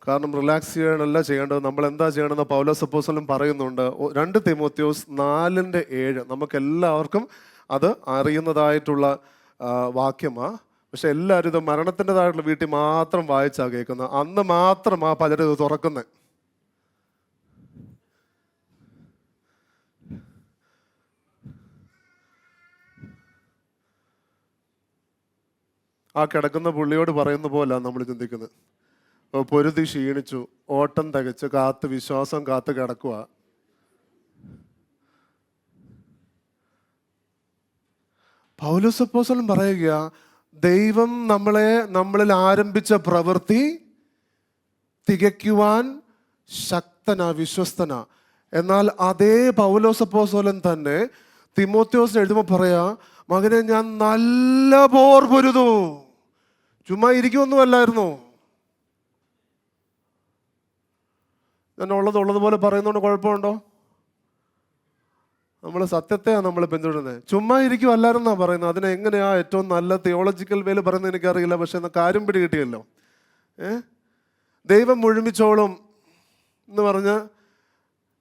കാരണം റിലാക്സ് ചെയ്യാനല്ല ചെയ്യേണ്ടത്. നമ്മൾ എന്താ ചെയ്യണമെന്ന് പൗലോസ് അപ്പോസ്തലൻ പറയുന്നുണ്ട്. 2 തിമോത്തിയോസ് 4:7 നമുക്കെല്ലാവർക്കും അത് അറിയുന്നതായിട്ടുള്ള വാക്യമാണ്. പക്ഷെ എല്ലാവരും ഇത് മരണത്തിൻ്റെതായിട്ടുള്ള വീട്ടിൽ മാത്രം വായിച്ചാ കേൾക്കുന്നത്. അന്ന് മാത്രം ആ പലരും ഇത് തുറക്കുന്നത്. ആ കിടക്കുന്ന പുള്ളിയോട് പറയുന്ന പോലെ നമ്മൾ ചിന്തിക്കുന്നത്. പൊരുതി ക്ഷീണിച്ചു, ഓട്ടം തികച്ച് കാത്ത്, വിശ്വാസം കാത്ത് കിടക്കുക. പൗലോസ് അപ്പോസ്തലൻ പറയുക, ദൈവം നമ്മളിൽ ആരംഭിച്ച പ്രവൃത്തി തികയ്ക്കുവാൻ ശക്തനാ, വിശ്വസ്തനാ. എന്നാൽ അതേ പൗലോസ് അപ്പോസ്തലൻ തന്നെ തിമോത്തിയോസിന് എഴുതുമ്പോൾ പറയാ, മകനെ ഞാൻ നല്ല പോർ പൊരുതു. ചുമ്മാ ഇരിക്കുമൊന്നുമല്ലായിരുന്നു. ഞാൻ ഉള്ളതുപോലെ പറയുന്നതുകൊണ്ട് കുഴപ്പമുണ്ടോ? നമ്മൾ സത്യത്തെയാണ് നമ്മൾ പിന്തുടരുന്നത്. ചുമ്മാ ഇരിക്കുമല്ലായിരുന്നാ പറയുന്നത്. അതിനെ എങ്ങനെയാ ഏറ്റവും നല്ല തിയോളജിക്കൽ വേല് പറയുന്നത് എനിക്കറിയില്ല. പക്ഷെ എന്നാൽ കാര്യം പിടി കിട്ടിയല്ലോ. ദൈവം മുഴുമിച്ചോളും എന്ന് പറഞ്ഞ്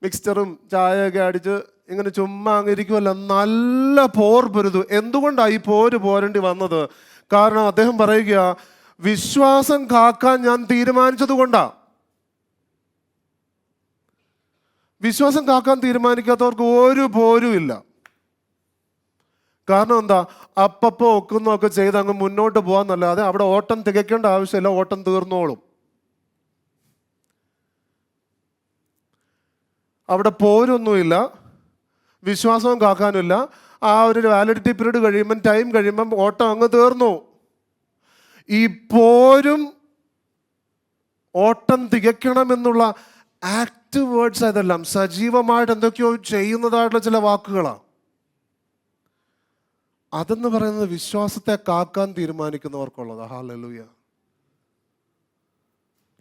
മിക്സ്ചറും ചായയൊക്കെ അടിച്ച് ഇങ്ങനെ ചുമ്മാ അങ്ങ് ഇരിക്കുമല്ല, നല്ല പോർ പൊരുതു. എന്തുകൊണ്ടാണ് ഈ പോരേണ്ടി വന്നത്? കാരണം അദ്ദേഹം പറയുക, വിശ്വാസം കാക്കാൻ ഞാൻ തീരുമാനിച്ചത് കൊണ്ടാ. വിശ്വാസം കാക്കാൻ തീരുമാനിക്കാത്തവർക്ക് ഒരു പോരും ഇല്ല. കാരണം എന്താ? അപ്പപ്പോ ഒക്കുന്നൊക്കെ ചെയ്ത് അങ്ങ് മുന്നോട്ട് പോകാന്നല്ലാതെ അവിടെ ഓട്ടം തികയ്ക്കേണ്ട ആവശ്യമില്ല, ഓട്ടം തീർന്നോളും. അവിടെ പോരൊന്നുമില്ല, വിശ്വാസവും കാക്കാനുമില്ല. ആ ഒരു വാലിഡിറ്റി പീരീഡ് കഴിയുമ്പം, ടൈം കഴിയുമ്പം ഓട്ടം അങ്ങ് തീർന്നു. ഈ പോരും ഓട്ടം തികയ്ക്കണമെന്നുള്ള ആക്റ്റീവ് വേർഡ്സ് അതെല്ലാം സജീവമായിട്ട് എന്തൊക്കെയോ ചെയ്യുന്നതായിട്ടുള്ള ചില വാക്കുകളാണ്. അതെന്ന് പറയുന്നത് വിശ്വാസത്തെ കാക്കാൻ തീരുമാനിക്കുന്നവർക്കുള്ളത്. ഹല്ലേലൂയ.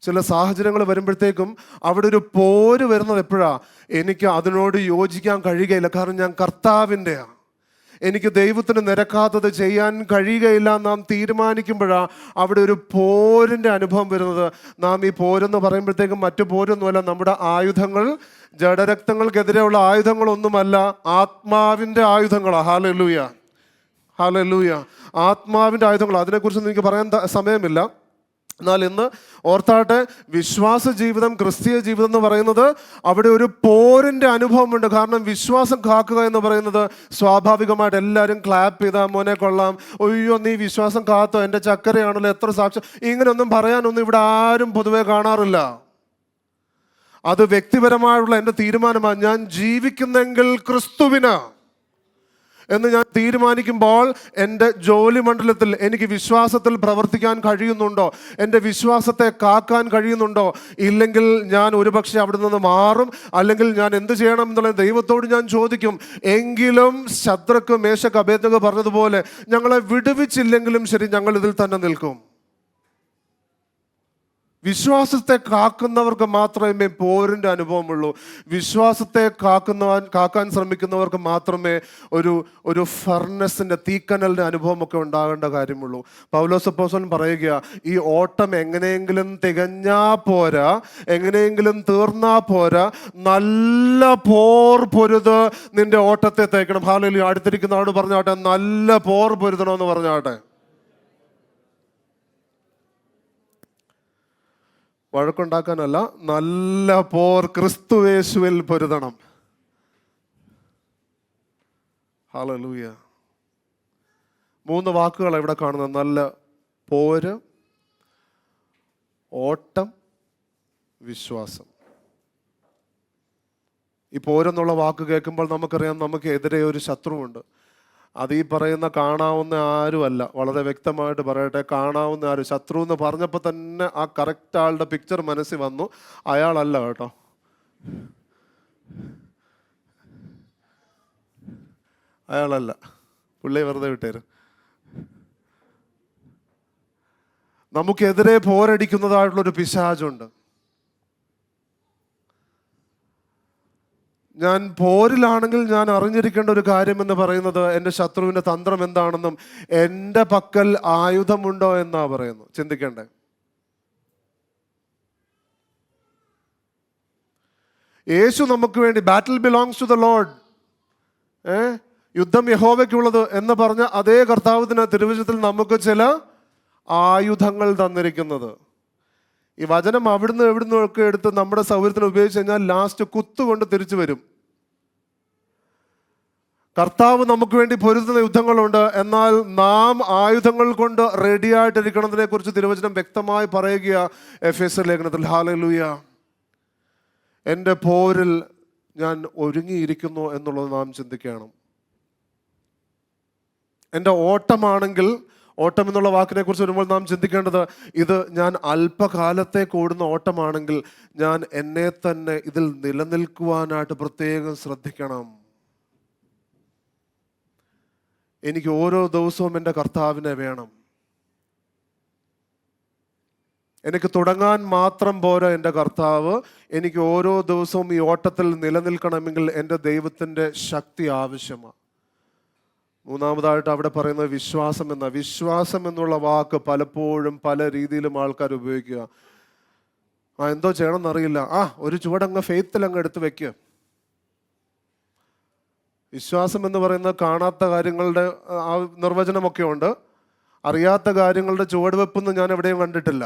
ചില സാഹചര്യങ്ങൾ വരുമ്പോഴത്തേക്കും അവിടെ ഒരു പോര് വരുന്നത് എപ്പോഴാ? എനിക്ക് അതിനോട് യോജിക്കാൻ കഴിയുകയില്ല, കാരണം ഞാൻ കർത്താവിൻ്റെയാണ്. എനിക്ക് ദൈവത്തിന് നിരക്കാത്തത് ചെയ്യാൻ കഴിയുകയില്ല നാം തീരുമാനിക്കുമ്പോഴാണ് അവിടെ ഒരു പോരിൻ്റെ അനുഭവം വരുന്നത്. നാം ഈ പോരെന്ന് പറയുമ്പോഴത്തേക്കും മറ്റു പോരൊന്നുമല്ല, നമ്മുടെ ആയുധങ്ങൾ ജഡരക്തങ്ങൾക്കെതിരെയുള്ള ആയുധങ്ങളൊന്നുമല്ല, ആത്മാവിൻ്റെ ആയുധങ്ങളാണ്. Hallelujah, hallelujah. ആത്മാവിൻ്റെ ആയുധങ്ങൾ, അതിനെക്കുറിച്ചൊന്നും എനിക്ക് പറയാൻ സമയമില്ല. എന്നാൽ ഇന്ന് ഓർത്താട്ടെ, വിശ്വാസ ജീവിതം, ക്രിസ്തീയ ജീവിതം എന്ന് പറയുന്നത് അവിടെ ഒരു പോരിൻ്റെ അനുഭവമുണ്ട്. കാരണം വിശ്വാസം കാക്കുക എന്ന് പറയുന്നത് സ്വാഭാവികമായിട്ട് എല്ലാവരും ക്ലാപ്പ് ചെയ്താൽ മോനെ കൊള്ളാം, ഒയ്യോ നീ വിശ്വാസം കാത്തോ, എൻ്റെ ചക്കരയാണല്ലോ, എത്ര സാക്ഷ്യം, ഇങ്ങനെയൊന്നും പറയാനൊന്നും ഇവിടെ ആരും പൊതുവെ കാണാറില്ല. അത് വ്യക്തിപരമായുള്ള എൻ്റെ തീരുമാനമാണ്. ഞാൻ ജീവിക്കുന്നെങ്കിൽ ക്രിസ്തുവിന് എന്ന് ഞാൻ തീരുമാനിക്കുമ്പോൾ എൻ്റെ ജോലി മണ്ഡലത്തിൽ എനിക്ക് വിശ്വാസത്തിൽ പ്രവർത്തിക്കാൻ കഴിയുന്നുണ്ടോ, എൻ്റെ വിശ്വാസത്തെ കാക്കാൻ കഴിയുന്നുണ്ടോ? ഇല്ലെങ്കിൽ ഞാൻ ഒരുപക്ഷെ അവിടെ നിന്ന് മാറും. അല്ലെങ്കിൽ ഞാൻ എന്ത് ചെയ്യണം എന്നുള്ള ദൈവത്തോട് ഞാൻ ചോദിക്കും. എങ്കിലും ശദ്രക്ക്, മേശക്ക്, അബേദ്നെഗോ പറഞ്ഞതുപോലെ ഞങ്ങളെ വിടുവിച്ചില്ലെങ്കിലും ശരി, ഞങ്ങൾ ഇതിൽ തന്നെ നിൽക്കും. വിശ്വാസത്തെ കാക്കുന്നവർക്ക് മാത്രമേ പോരിൻ്റെ അനുഭവമുള്ളൂ. വിശ്വാസത്തെ കാക്കാൻ ശ്രമിക്കുന്നവർക്ക് മാത്രമേ ഒരു ഫർണസിൻ്റെ തീക്കനലിൻ്റെ അനുഭവമൊക്കെ ഉണ്ടാകേണ്ട കാര്യമുള്ളൂ. പൗലോസ് അപ്പോസ്തലൻ പറയുക, ഈ ഓട്ടം എങ്ങനെയെങ്കിലും തികഞ്ഞാ പോരാ, എങ്ങനെയെങ്കിലും തീർന്നാ പോരാ, നല്ല പോർ പൊരുത് നിന്റെ ഓട്ടത്തെ തേക്കണം. ഹല്ലേലൂയ. അടുത്തിരിക്കുന്ന ആളോട് പറഞ്ഞാട്ടെ, നല്ല പോർ പൊരുതണമെന്ന് പറഞ്ഞാട്ടെ. വഴക്കുണ്ടാക്കാനല്ല, നല്ല പോർ ക്രിസ്തുയേശുവിൽ പൊരുതണം. ഹല്ലേലൂയ. 3 വാക്കുകൾ ഇവിടെ കാണുന്നത്: നല്ല പോര്, ഓട്ടം, വിശ്വാസം. ഈ പോരെന്നുള്ള വാക്ക് കേൾക്കുമ്പോൾ നമുക്കറിയാം, നമുക്ക് എതിരെ ഒരു ശത്രുവുണ്ട്. അത് ഈ പറയുന്ന കാണാവുന്ന ആരുമല്ല. വളരെ വ്യക്തമായിട്ട് പറയട്ടെ, കാണാവുന്ന ആരും. ശത്രു എന്ന് പറഞ്ഞപ്പോൾ തന്നെ ആ കറക്റ്റ് ആളുടെ പിക്ചർ മനസ്സിൽ വന്നു. അയാളല്ല കേട്ടോ. അയാളല്ല, പുള്ളി വെറുതെ വിട്ടേരും. നമുക്കെതിരെ പോരടിക്കുന്നതായിട്ടുള്ളൊരു പിശാചുണ്ട്. ഞാൻ പോരിലാണെങ്കിൽ ഞാൻ അറിഞ്ഞിരിക്കേണ്ട ഒരു കാര്യമെന്ന് പറയുന്നത്, എൻ്റെ ശത്രുവിൻ്റെ തന്ത്രം എന്താണെന്നും എൻ്റെ പക്കൽ ആയുധമുണ്ടോ എന്നാ പറയുന്നു. ചിന്തിക്കണ്ടേ? യേശു നമുക്ക് വേണ്ടി, battle belongs to the lord, യുദ്ധം യഹോവയ്ക്കുള്ളത് എന്ന് പറഞ്ഞ അതേ കർത്താവിന് തിരുവചനത്തിൽ നമുക്ക് ചില ആയുധങ്ങൾ തന്നിരിക്കുന്നത്. ഈ വചനം അവിടുന്ന് എവിടുന്നൊക്കെ എടുത്ത് നമ്മുടെ സൗകര്യത്തിന് ഉപയോഗിച്ച് കഴിഞ്ഞാൽ ലാസ്റ്റ് കുത്തുകൊണ്ട് തിരിച്ചു വരും. കർത്താവ് നമുക്ക് വേണ്ടി പൊരുതുന്ന യുദ്ധങ്ങളുണ്ട്. എന്നാൽ നാം ആയുധങ്ങൾ കൊണ്ട് റെഡി ആയിട്ടിരിക്കണതിനെ കുറിച്ച് തിരുവചനം വ്യക്തമായി പറയുക എഫേസ്യർ ലേഖനത്തിൽ. ഹല്ലേലൂയ. എൻ്റെ പോരിൽ ഞാൻ ഒരുങ്ങിയിരിക്കുന്നു എന്നുള്ളത് നാം ചിന്തിക്കണം. എൻ്റെ ഓട്ടമാണെങ്കിൽ, ഓട്ടം എന്നുള്ള വാക്കിനെ കുറിച്ച് വരുമ്പോൾ നാം ചിന്തിക്കേണ്ടത്, ഇത് ഞാൻ അല്പകാലത്തേക്ക് ഓടുന്ന ഓട്ടമാണെങ്കിൽ ഞാൻ എന്നെ തന്നെ ഇതിൽ നിലനിൽക്കുവാനായിട്ട് പ്രത്യേകം ശ്രദ്ധിക്കണം. എനിക്ക് ഓരോ ദിവസവും എൻ്റെ കർത്താവിനെ വേണം. എനിക്ക് തുടങ്ങാൻ മാത്രം പോരാ എൻ്റെ കർത്താവ്. എനിക്ക് ഓരോ ദിവസവും ഈ ഓട്ടത്തിൽ നിലനിൽക്കണമെങ്കിൽ എൻ്റെ ദൈവത്തിൻ്റെ ശക്തി ആവശ്യമാണ്. മൂന്നാമതായിട്ട് അവിടെ പറയുന്നത് വിശ്വാസം എന്നുള്ള വാക്ക് പലപ്പോഴും പല രീതിയിലും ആൾക്കാർ ഉപയോഗിക്കുക. എന്തോ ചെയ്യണമെന്നറിയില്ല, ഒരു ചുവടങ്ങ് ഫെയ്ത്തിൽ അങ്ങ് എടുത്ത് വെക്കുക. വിശ്വാസം എന്ന് പറയുന്നത് കാണാത്ത കാര്യങ്ങളുടെ ആ നിർവചനമൊക്കെ ഉണ്ട്. അറിയാത്ത കാര്യങ്ങളുടെ ചുവടുവെപ്പൊന്നും ഞാൻ എവിടെയും കണ്ടിട്ടില്ല.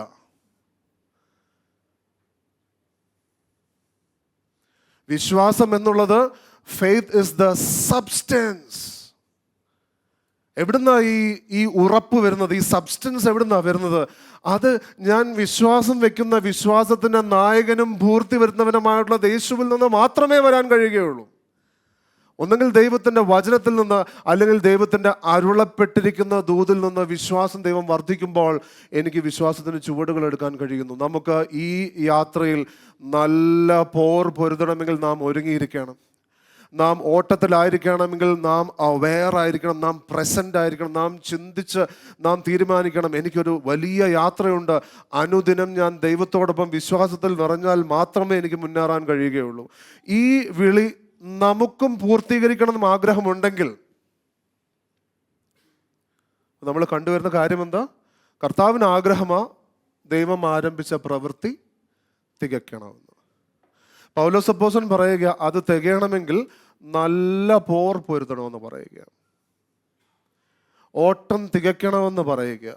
വിശ്വാസം എന്നുള്ളത്, ഫെയ്ത്ത് ഇസ് ദ സബ്സ്റ്റൻസ്. എവിടുന്നാ ഈ ഉറപ്പ് വരുന്നത്? ഈ സബ്സ്റ്റൻസ് എവിടുന്നാ വരുന്നത്? അത് ഞാൻ വിശ്വാസം വെക്കുന്ന വിശ്വാസത്തിൻ്റെ നായകനും പൂർത്തി വരുന്നവനുമായിട്ടുള്ള യേശുവിൽ നിന്ന് മാത്രമേ വരാൻ കഴിയുകയുള്ളൂ. ഒന്നെങ്കിൽ ദൈവത്തിൻ്റെ വചനത്തിൽ നിന്ന്, അല്ലെങ്കിൽ ദൈവത്തിൻ്റെ അരുളപ്പെട്ടിരിക്കുന്ന ദൂതിൽ നിന്ന് വിശ്വാസം ദൈവം വർദ്ധിക്കുമ്പോൾ എനിക്ക് വിശ്വാസത്തിന് ചുവടുകൾ എടുക്കാൻ കഴിയുന്നു. നമുക്ക് ഈ യാത്രയിൽ നല്ല പോർ പൊരുതണമെങ്കിൽ നാം ഒരുങ്ങിയിരിക്കണം. നാം ഓട്ടത്തിലായിരിക്കണമെങ്കിൽ നാം അവെയർ ആയിരിക്കണം, നാം പ്രസൻ്റ് ആയിരിക്കണം, നാം ചിന്തിച്ച് നാം തീരുമാനിക്കണം, എനിക്കൊരു വലിയ യാത്രയുണ്ട്. അനുദിനം ഞാൻ ദൈവത്തോടൊപ്പം വിശ്വാസത്തിൽ നിറഞ്ഞാൽ മാത്രമേ എനിക്ക് മുന്നേറാൻ കഴിയുകയുള്ളൂ. ഈ വിളി നമുക്കും പൂർത്തീകരിക്കണമെന്ന് ആഗ്രഹമുണ്ടെങ്കിൽ നമ്മൾ കണ്ടുവരുന്ന കാര്യം എന്താ? കർത്താവിന് ആഗ്രഹമാ ദൈവം ആരംഭിച്ച പ്രവൃത്തി തികയ്ക്കണമെന്ന്. പൗലോസ് അപ്പോസ്തലൻ പറയുക, അത് തികയണമെങ്കിൽ നല്ല പോർ പൊരുത്തണമെന്ന് പറയുക. ഓട്ടം തികയ്ക്കണമെന്ന് പറയുക.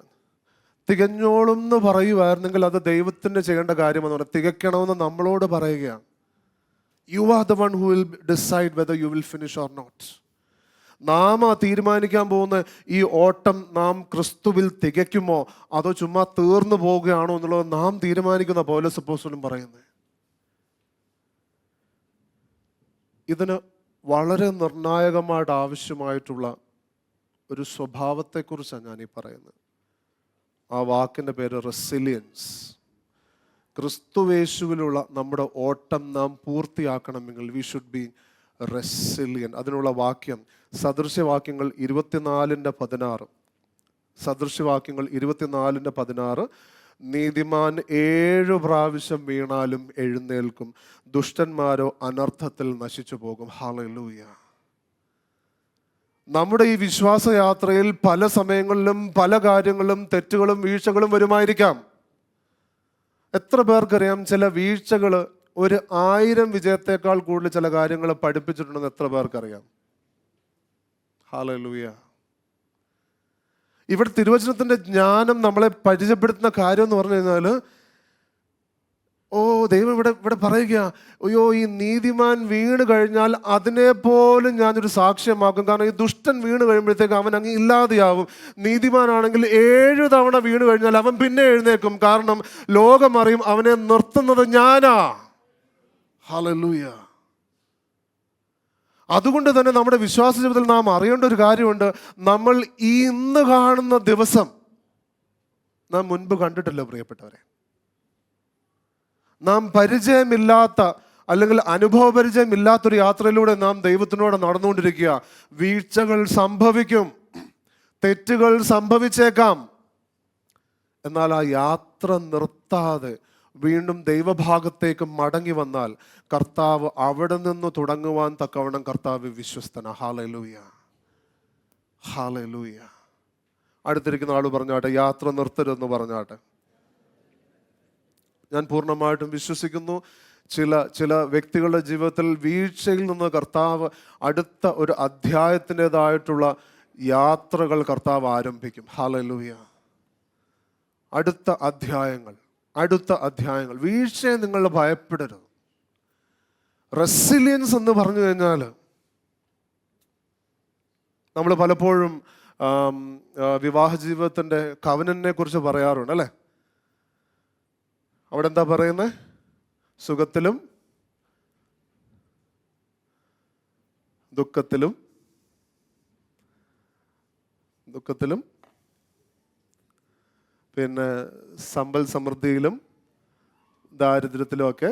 തികഞ്ഞോളും എന്ന് പറയുമായിരുന്നെങ്കിൽ അത് ദൈവത്തിൻ്റെ ചെയ്യേണ്ട കാര്യമെന്ന് പറയാം. തികയ്ക്കണമെന്ന് നമ്മളോട് പറയുകയാണ്. You are the one who will decide whether you will finish or not. നാം തീരുമാനിക്കാൻ പോകുന്ന ഈ ഓട്ടം നാം ക്രിസ്തുവിൽ തികയ്ക്കുമോ അതോ ചുമ്മാ തീർന്നു പോവുകയാണോ എന്നുള്ളത് നാം തീരുമാനിക്കുന്ന പൗലോസ് അപ്പോസ്തലൻ പറയുന്നത്. ഇതിന് വളരെ നിർണായകമായിട്ട് ആവശ്യമായിട്ടുള്ള ഒരു സ്വഭാവത്തെക്കുറിച്ചാണ് ഞാനീ പറയുന്നത്. ആ വാക്കിൻ്റെ പേര് റെസിലിയൻസ്. ക്രിസ്തുവേശുവിലുള്ള നമ്മുടെ ഓട്ടം നാം പൂർത്തിയാക്കണമെങ്കിൽ വി ഷുഡ് ബി റെസിലിയൻ. അതിനുള്ള വാക്യം സദൃശ്യവാക്യങ്ങൾ 24:16. സദൃശ്യവാക്യങ്ങൾ 24:16. നീതിമാൻ 7 പ്രാവശ്യം വീണാലും എഴുന്നേൽക്കും, ദുഷ്ടന്മാരോ അനർത്ഥത്തിൽ നശിച്ചു പോകും. ഹല്ലേലൂയ. നമ്മുടെ ഈ വിശ്വാസയാത്രയിൽ പല സമയങ്ങളിലും പല കാര്യങ്ങളിലും തെറ്റുകളും വീഴ്ചകളും വരുമായിരിക്കാം. എത്ര പേർക്കറിയാം ചില വീഴ്ചകൾ 1000 വിജയത്തെക്കാൾ കൂടുതൽ ചില കാര്യങ്ങൾ പഠിപ്പിച്ചിട്ടുണ്ടെന്ന് എത്ര പേർക്കറിയാം? ഹല്ലേലൂയ. ഇവിടെ തിരുവചനത്തിന്റെ ജ്ഞാനം നമ്മളെ പരിചയപ്പെടുത്തുന്ന കാര്യം എന്ന് പറഞ്ഞു കഴിഞ്ഞാൽ, ദൈവം ഇവിടെ പറയുക, അയ്യോ ഈ നീതിമാൻ വീണ് കഴിഞ്ഞാൽ അതിനെപ്പോലും ഞാനൊരു സാക്ഷ്യമാക്കും. കാരണം ഈ ദുഷ്ടൻ വീണ് കഴിയുമ്പോഴത്തേക്ക് അവൻ അങ്ങ് ഇല്ലാതെയാവും. നീതിമാനാണെങ്കിൽ 7 തവണ വീണ് കഴിഞ്ഞാൽ അവൻ പിന്നെ എഴുന്നേക്കും. കാരണം ലോകം അറിയും അവനെ നിർത്തുന്നത് ഞാനാ. ഹല്ലേലൂയ. അതുകൊണ്ട് തന്നെ നമ്മുടെ വിശ്വാസ ജീവിതത്തിൽ നാം അറിയേണ്ട ഒരു കാര്യമുണ്ട്. നമ്മൾ ഈ ഇന്ന് കാണുന്ന ദിവസം നാം മുൻപ് കണ്ടിട്ടില്ല പ്രിയപ്പെട്ടവരെ. നാം പരിചയമില്ലാത്ത അല്ലെങ്കിൽ അനുഭവപരിചയമില്ലാത്തൊരു യാത്രയിലൂടെ നാം ദൈവത്തിനോട് നടന്നുകൊണ്ടിരിക്കുക. വീഴ്ചകൾ സംഭവിക്കും, തെറ്റുകൾ സംഭവിച്ചേക്കാം. എന്നാൽ ആ യാത്ര നിർത്താതെ വീണ്ടും ദൈവഭാഗത്തേക്ക് മടങ്ങി വന്നാൽ കർത്താവ് അവിടെ നിന്ന് തുടങ്ങുവാൻ തക്കവണ്ണം കർത്താവ് വിശ്വസ്തന. Hallelujah, hallelujah. അടുത്തിരിക്കുന്ന ആൾ പറഞ്ഞാട്ടെ, യാത്ര നിർത്തരുതെന്ന് പറഞ്ഞാട്ടെ. ഞാൻ പൂർണ്ണമായിട്ടും വിശ്വസിക്കുന്നു, ചില വ്യക്തികളുടെ ജീവിതത്തിൽ വീഴ്ചയിൽ നിന്ന് കർത്താവ് അടുത്ത ഒരു അധ്യായത്തിൻ്റെതായിട്ടുള്ള യാത്രകൾ കർത്താവ് ആരംഭിക്കും. ഹല്ലേലൂയ. അടുത്ത അധ്യായങ്ങൾ. വീഴ്ചയെ നിങ്ങൾ ഭയപ്പെടരുത്. റെസിലിയൻസ് എന്ന് പറഞ്ഞു കഴിഞ്ഞാൽ നമ്മൾ പലപ്പോഴും വിവാഹ ജീവിതത്തിൻ്റെ കവനനെ കുറിച്ച് പറയാറുണ്ട് അല്ലേ? അവിടെ എന്താ പറയുന്നത്? സുഖത്തിലും ദുഃഖത്തിലും പിന്നെ സമ്പൽ സമൃദ്ധിയിലും ദാരിദ്ര്യത്തിലും ഒക്കെ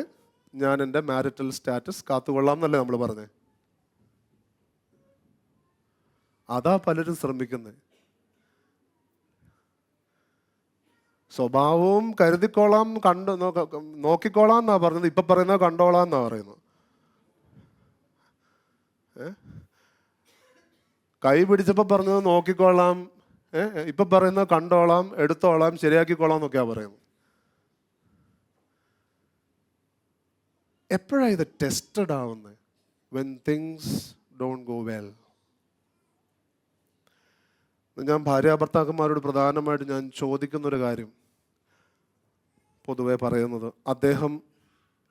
ഞാൻ എൻ്റെ മാരിറ്റൽ സ്റ്റാറ്റസ് കാത്തുകൊള്ളാം എന്നല്ലേ നമ്മൾ പറഞ്ഞത്? അതാ പലരും ശ്രമിക്കുന്നത്. സ്വഭാവവും കരുതിക്കോളാം, നോക്കിക്കോളാം എന്നാ പറഞ്ഞത്. ഇപ്പൊ പറയുന്നത് കണ്ടോളാം എന്നാ പറയുന്നത്. കൈ പിടിച്ചപ്പോ പറഞ്ഞത് നോക്കിക്കോളാം, ഇപ്പൊ പറയുന്നത് കണ്ടോളാം, എടുത്തോളാം, ശരിയാക്കിക്കോളാം എന്നൊക്കെയാ പറയുന്നത്. എപ്പോഴാണ് ഇത് ടെസ്റ്റഡ് ആവുന്നത്? When things don't go well. ഞാൻ ഭാര്യാഭർത്താക്കന്മാരോട് പ്രധാനമായിട്ട് ഞാൻ ചോദിക്കുന്നൊരു കാര്യം, പൊതുവെ പറയുന്നത്, അദ്ദേഹം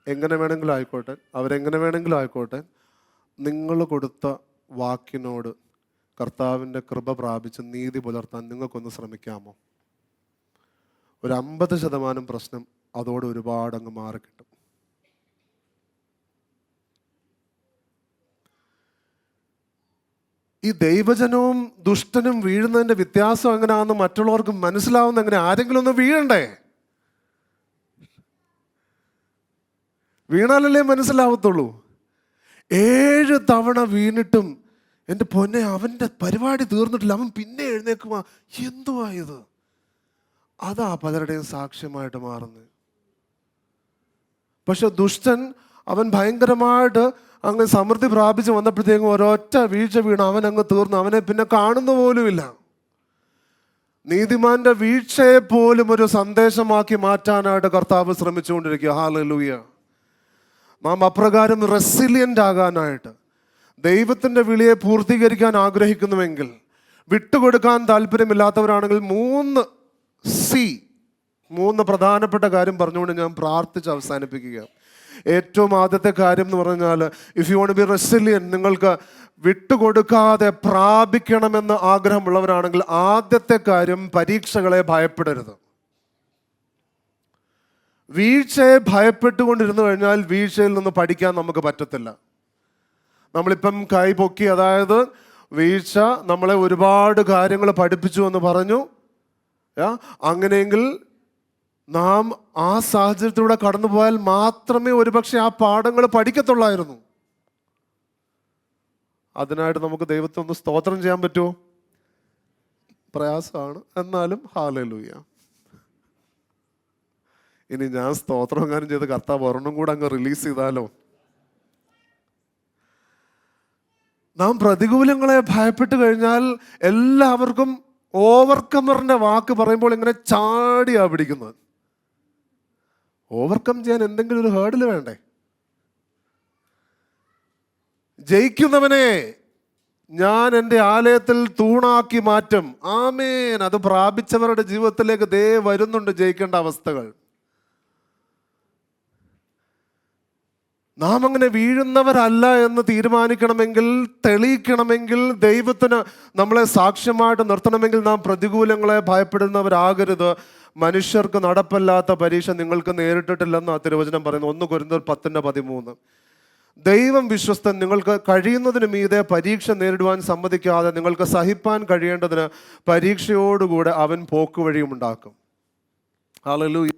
എങ്ങനെ വേണമെങ്കിലും ആയിക്കോട്ടെ, അവരെങ്ങനെ വേണമെങ്കിലും ആയിക്കോട്ടെ, നിങ്ങൾ കൊടുത്ത വാക്കിനോട് കർത്താവിൻ്റെ കൃപ പ്രാപിച്ച് നീതി പുലർത്താൻ നിങ്ങൾക്കൊന്ന് ശ്രമിക്കാമോ? ഒരു 50% പ്രശ്നം അതോടെ ഒരുപാട് അങ്ങ് മാറിക്കിട്ടും. ഈ ദൈവജനവും ദുഷ്ടനും വീഴുന്നതിൻ്റെ വ്യത്യാസം എങ്ങനെയാണെന്ന് മറ്റുള്ളവർക്ക് മനസ്സിലാവുന്ന എങ്ങനെ? ആരെങ്കിലും ഒന്ന് വീഴണ്ടേ? വീണാലല്ലേ മനസ്സിലാവത്തുള്ളൂ. 7 തവണ വീണിട്ടും എൻ്റെ പൊന്നെ അവൻ്റെ പരിപാടി തീർന്നിട്ടില്ല, അവൻ പിന്നെ എഴുന്നേക്കുവാ. എന്തുവാ ഇത്? അതാ പലരുടെയും സാക്ഷ്യമായിട്ട് മാറുന്നത്. പക്ഷെ ദുഷ്ടൻ അവൻ ഭയങ്കരമായിട്ട് അങ്ങ് സമൃദ്ധി പ്രാപിച്ച് വന്നപ്പോഴത്തേക്കും ഒരൊറ്റ വീഴ്ച വീണ് അവൻ അങ്ങ് തീർന്നു. അവനെ പിന്നെ കാണുന്ന പോലുമില്ല. നീതിമാന്റെ വീഴ്ചയെ പോലും ഒരു സന്ദേശമാക്കി മാറ്റാനായിട്ട് കർത്താവ് ശ്രമിച്ചുകൊണ്ടിരിക്കുക. ഹല്ലേലൂയ. നാം അപ്രകാരം റെസിലിയൻ്റ് ആകാനായിട്ട്, ദൈവത്തിൻ്റെ വിളിയെ പൂർത്തീകരിക്കാൻ ആഗ്രഹിക്കുന്നുവെങ്കിൽ, വിട്ടുകൊടുക്കാൻ താല്പര്യമില്ലാത്തവരാണെങ്കിൽ 3 പ്രധാനപ്പെട്ട കാര്യം പറഞ്ഞുകൊണ്ട് ഞാൻ പ്രാർത്ഥിച്ച് അവസാനിപ്പിക്കുക. ഏറ്റവും ആദ്യത്തെ കാര്യം എന്ന് പറഞ്ഞാൽ, if you want B resilient, നിങ്ങൾക്ക് വിട്ടുകൊടുക്കാതെ പ്രാപിക്കണമെന്ന് ആഗ്രഹമുള്ളവരാണെങ്കിൽ ആദ്യത്തെ കാര്യം, പരീക്ഷകളെ ഭയപ്പെടരുത്. വീഴ്ചയെ ഭയപ്പെട്ടുകൊണ്ടിരുന്നു കഴിഞ്ഞാൽ വീഴ്ചയിൽ നിന്ന് പഠിക്കാൻ നമുക്ക് പറ്റത്തില്ല. നമ്മളിപ്പം കൈ പൊക്കി, അതായത് വീഴ്ച നമ്മളെ ഒരുപാട് കാര്യങ്ങൾ പഠിപ്പിച്ചു എന്ന് പറഞ്ഞു. അങ്ങനെയെങ്കിൽ നാം ആ സാഹചര്യത്തിലൂടെ കടന്നു പോയാൽ മാത്രമേ ഒരുപക്ഷെ ആ പാഠങ്ങൾ പഠിക്കത്തുള്ളായിരുന്നു. അതിനായിട്ട് നമുക്ക് ദൈവത്തെ ഒന്ന് സ്തോത്രം ചെയ്യാൻ പറ്റുമോ? പ്രയാസമാണ്. എന്നാലും ഹല്ലേലൂയ. ഇനി ഞാൻ സ്തോത്രം എങ്ങാനും ചെയ്ത് കർത്താവ് ഒരെണ്ണം കൂടെ അങ്ങ് റിലീസ് ചെയ്താലോ? നാം പ്രതികൂലങ്ങളെ ഭയപ്പെട്ട് കഴിഞ്ഞാൽ എല്ലാവർക്കും ഓവർകമറിന്റെ വാക്ക് പറയുമ്പോൾ ഇങ്ങനെ ചാടിയാ പിടിക്കുന്നത്. ഓവർകം ചെയ്യാൻ എന്തെങ്കിലും ഒരു ഹേർഡിൽ വേണ്ടേ? ജയിക്കുന്നവനെ ഞാൻ എൻ്റെ ആലയത്തിൽ തൂണാക്കി മാറ്റും. ആമേൻ. അത് പ്രാപിച്ചവരുടെ ജീവിതത്തിലേക്ക് ദേ വരുന്നുണ്ട് ജയിക്കേണ്ട അവസ്ഥകൾ. നാം അങ്ങനെ വീഴുന്നവരല്ല എന്ന് തീരുമാനിക്കണമെങ്കിൽ, തെളിയിക്കണമെങ്കിൽ, ദൈവത്തിന് നമ്മളെ സാക്ഷ്യമായിട്ട് നിർത്തണമെങ്കിൽ നാം പ്രതികൂലങ്ങളെ ഭയപ്പെടുന്നവരാകരുത്. മനുഷ്യർക്ക് നടപ്പല്ലാത്ത പരീക്ഷ നിങ്ങൾക്ക് നേരിട്ടിട്ടില്ലെന്ന് ആ തിരുവചനം പറയുന്നു. 1 കൊരിന്ത്യർ 10:13. ദൈവം വിശ്വസ്തൻ, നിങ്ങൾക്ക് കഴിയുന്നതിന് മീതെ പരീക്ഷ നേരിടുവാൻ സമ്മതിക്കാതെ നിങ്ങൾക്ക് സഹിപ്പാൻ കഴിയേണ്ടതിന് പരീക്ഷയോടുകൂടെ അവൻ പോക്കുവഴിയും ഉണ്ടാക്കും. ഹല്ലേലൂയ.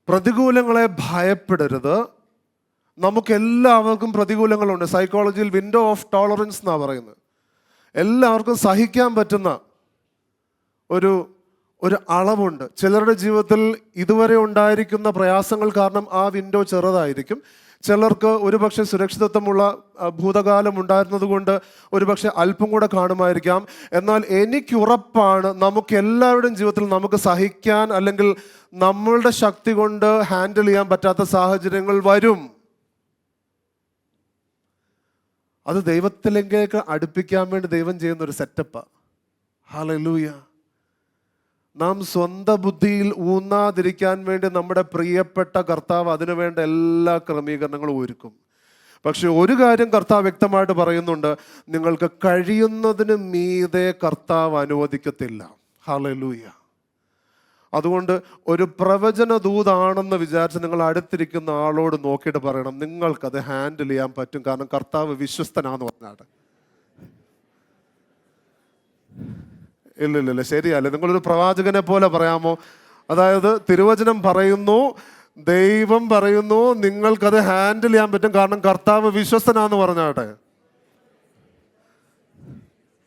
പ്രതികൂലങ്ങളെ ഭയപ്പെടരുത്. നമുക്കെല്ലാവർക്കും പ്രതികൂലങ്ങളുണ്ട്. സൈക്കോളജിയിൽ വിൻഡോ ഓഫ് ടോളറൻസ് എന്നാണ് പറയുന്നത്. എല്ലാവർക്കും സഹിക്കാൻ പറ്റുന്ന ഒരു അളവുണ്ട്. ചിലരുടെ ജീവിതത്തിൽ ഇതുവരെ ഉണ്ടായിരിക്കുന്ന പ്രയാസങ്ങൾ കാരണം ആ വിൻഡോ ചെറുതായിരിക്കും. ചിലർക്ക് ഒരുപക്ഷെ സുരക്ഷിതത്വമുള്ള ഭൂതകാലം ഉണ്ടായിരുന്നത് കൊണ്ട് ഒരുപക്ഷെ അല്പം കൂടെ കാണുമായിരിക്കാം. എന്നാൽ എനിക്കുറപ്പാണ്, നമുക്ക് എല്ലാവരുടെയും ജീവിതത്തിൽ നമുക്ക് സഹിക്കാൻ അല്ലെങ്കിൽ നമ്മളുടെ ശക്തി കൊണ്ട് ഹാൻഡിൽ ചെയ്യാൻ പറ്റാത്ത സാഹചര്യങ്ങൾ വരും. അത് ദൈവത്തിലേക്ക് അടുപ്പിക്കാൻ വേണ്ടി ദൈവം ചെയ്യുന്ന ഒരു സെറ്റപ്പാണ്. ഹല്ലേലൂയ. നാം സ്വന്തം ബുദ്ധിയിൽ ഊന്നാതിരിക്കാൻ വേണ്ടി നമ്മുടെ പ്രിയപ്പെട്ട കർത്താവ് അതിനുവേണ്ട എല്ലാ ക്രമീകരണങ്ങളും ഒരുക്കും. പക്ഷെ ഒരു കാര്യം കർത്താവ് വ്യക്തമായിട്ട് പറയുന്നുണ്ട്, നിങ്ങൾക്ക് കഴിയുന്നതിന് മീതെ കർത്താവ് അനുവദിക്കത്തില്ല. ഹല്ലേലൂയ. അതുകൊണ്ട് ഒരു പ്രവചന ദൂതാണെന്ന് വിചാരിച്ച് നിങ്ങൾ അടുത്തിരിക്കുന്ന ആളോട് നോക്കിയിട്ട് പറയണം, നിങ്ങൾക്കത് ഹാൻഡിൽ ചെയ്യാൻ പറ്റും, കാരണം കർത്താവ് വിശ്വസ്തനാന്ന് പറഞ്ഞാട്ട്. ഇല്ല, ശരിയല്ലേ? നിങ്ങളൊരു പ്രവാചകനെ പോലെ പറയാമോ? അതായത് തിരുവചനം പറയുന്നു, ദൈവം പറയുന്നു, നിങ്ങൾക്കത് ഹാൻഡിൽ ചെയ്യാൻ പറ്റും, കാരണം കർത്താവ് വിശ്വസ്തനാന്ന് പറഞ്ഞാട്ടെ.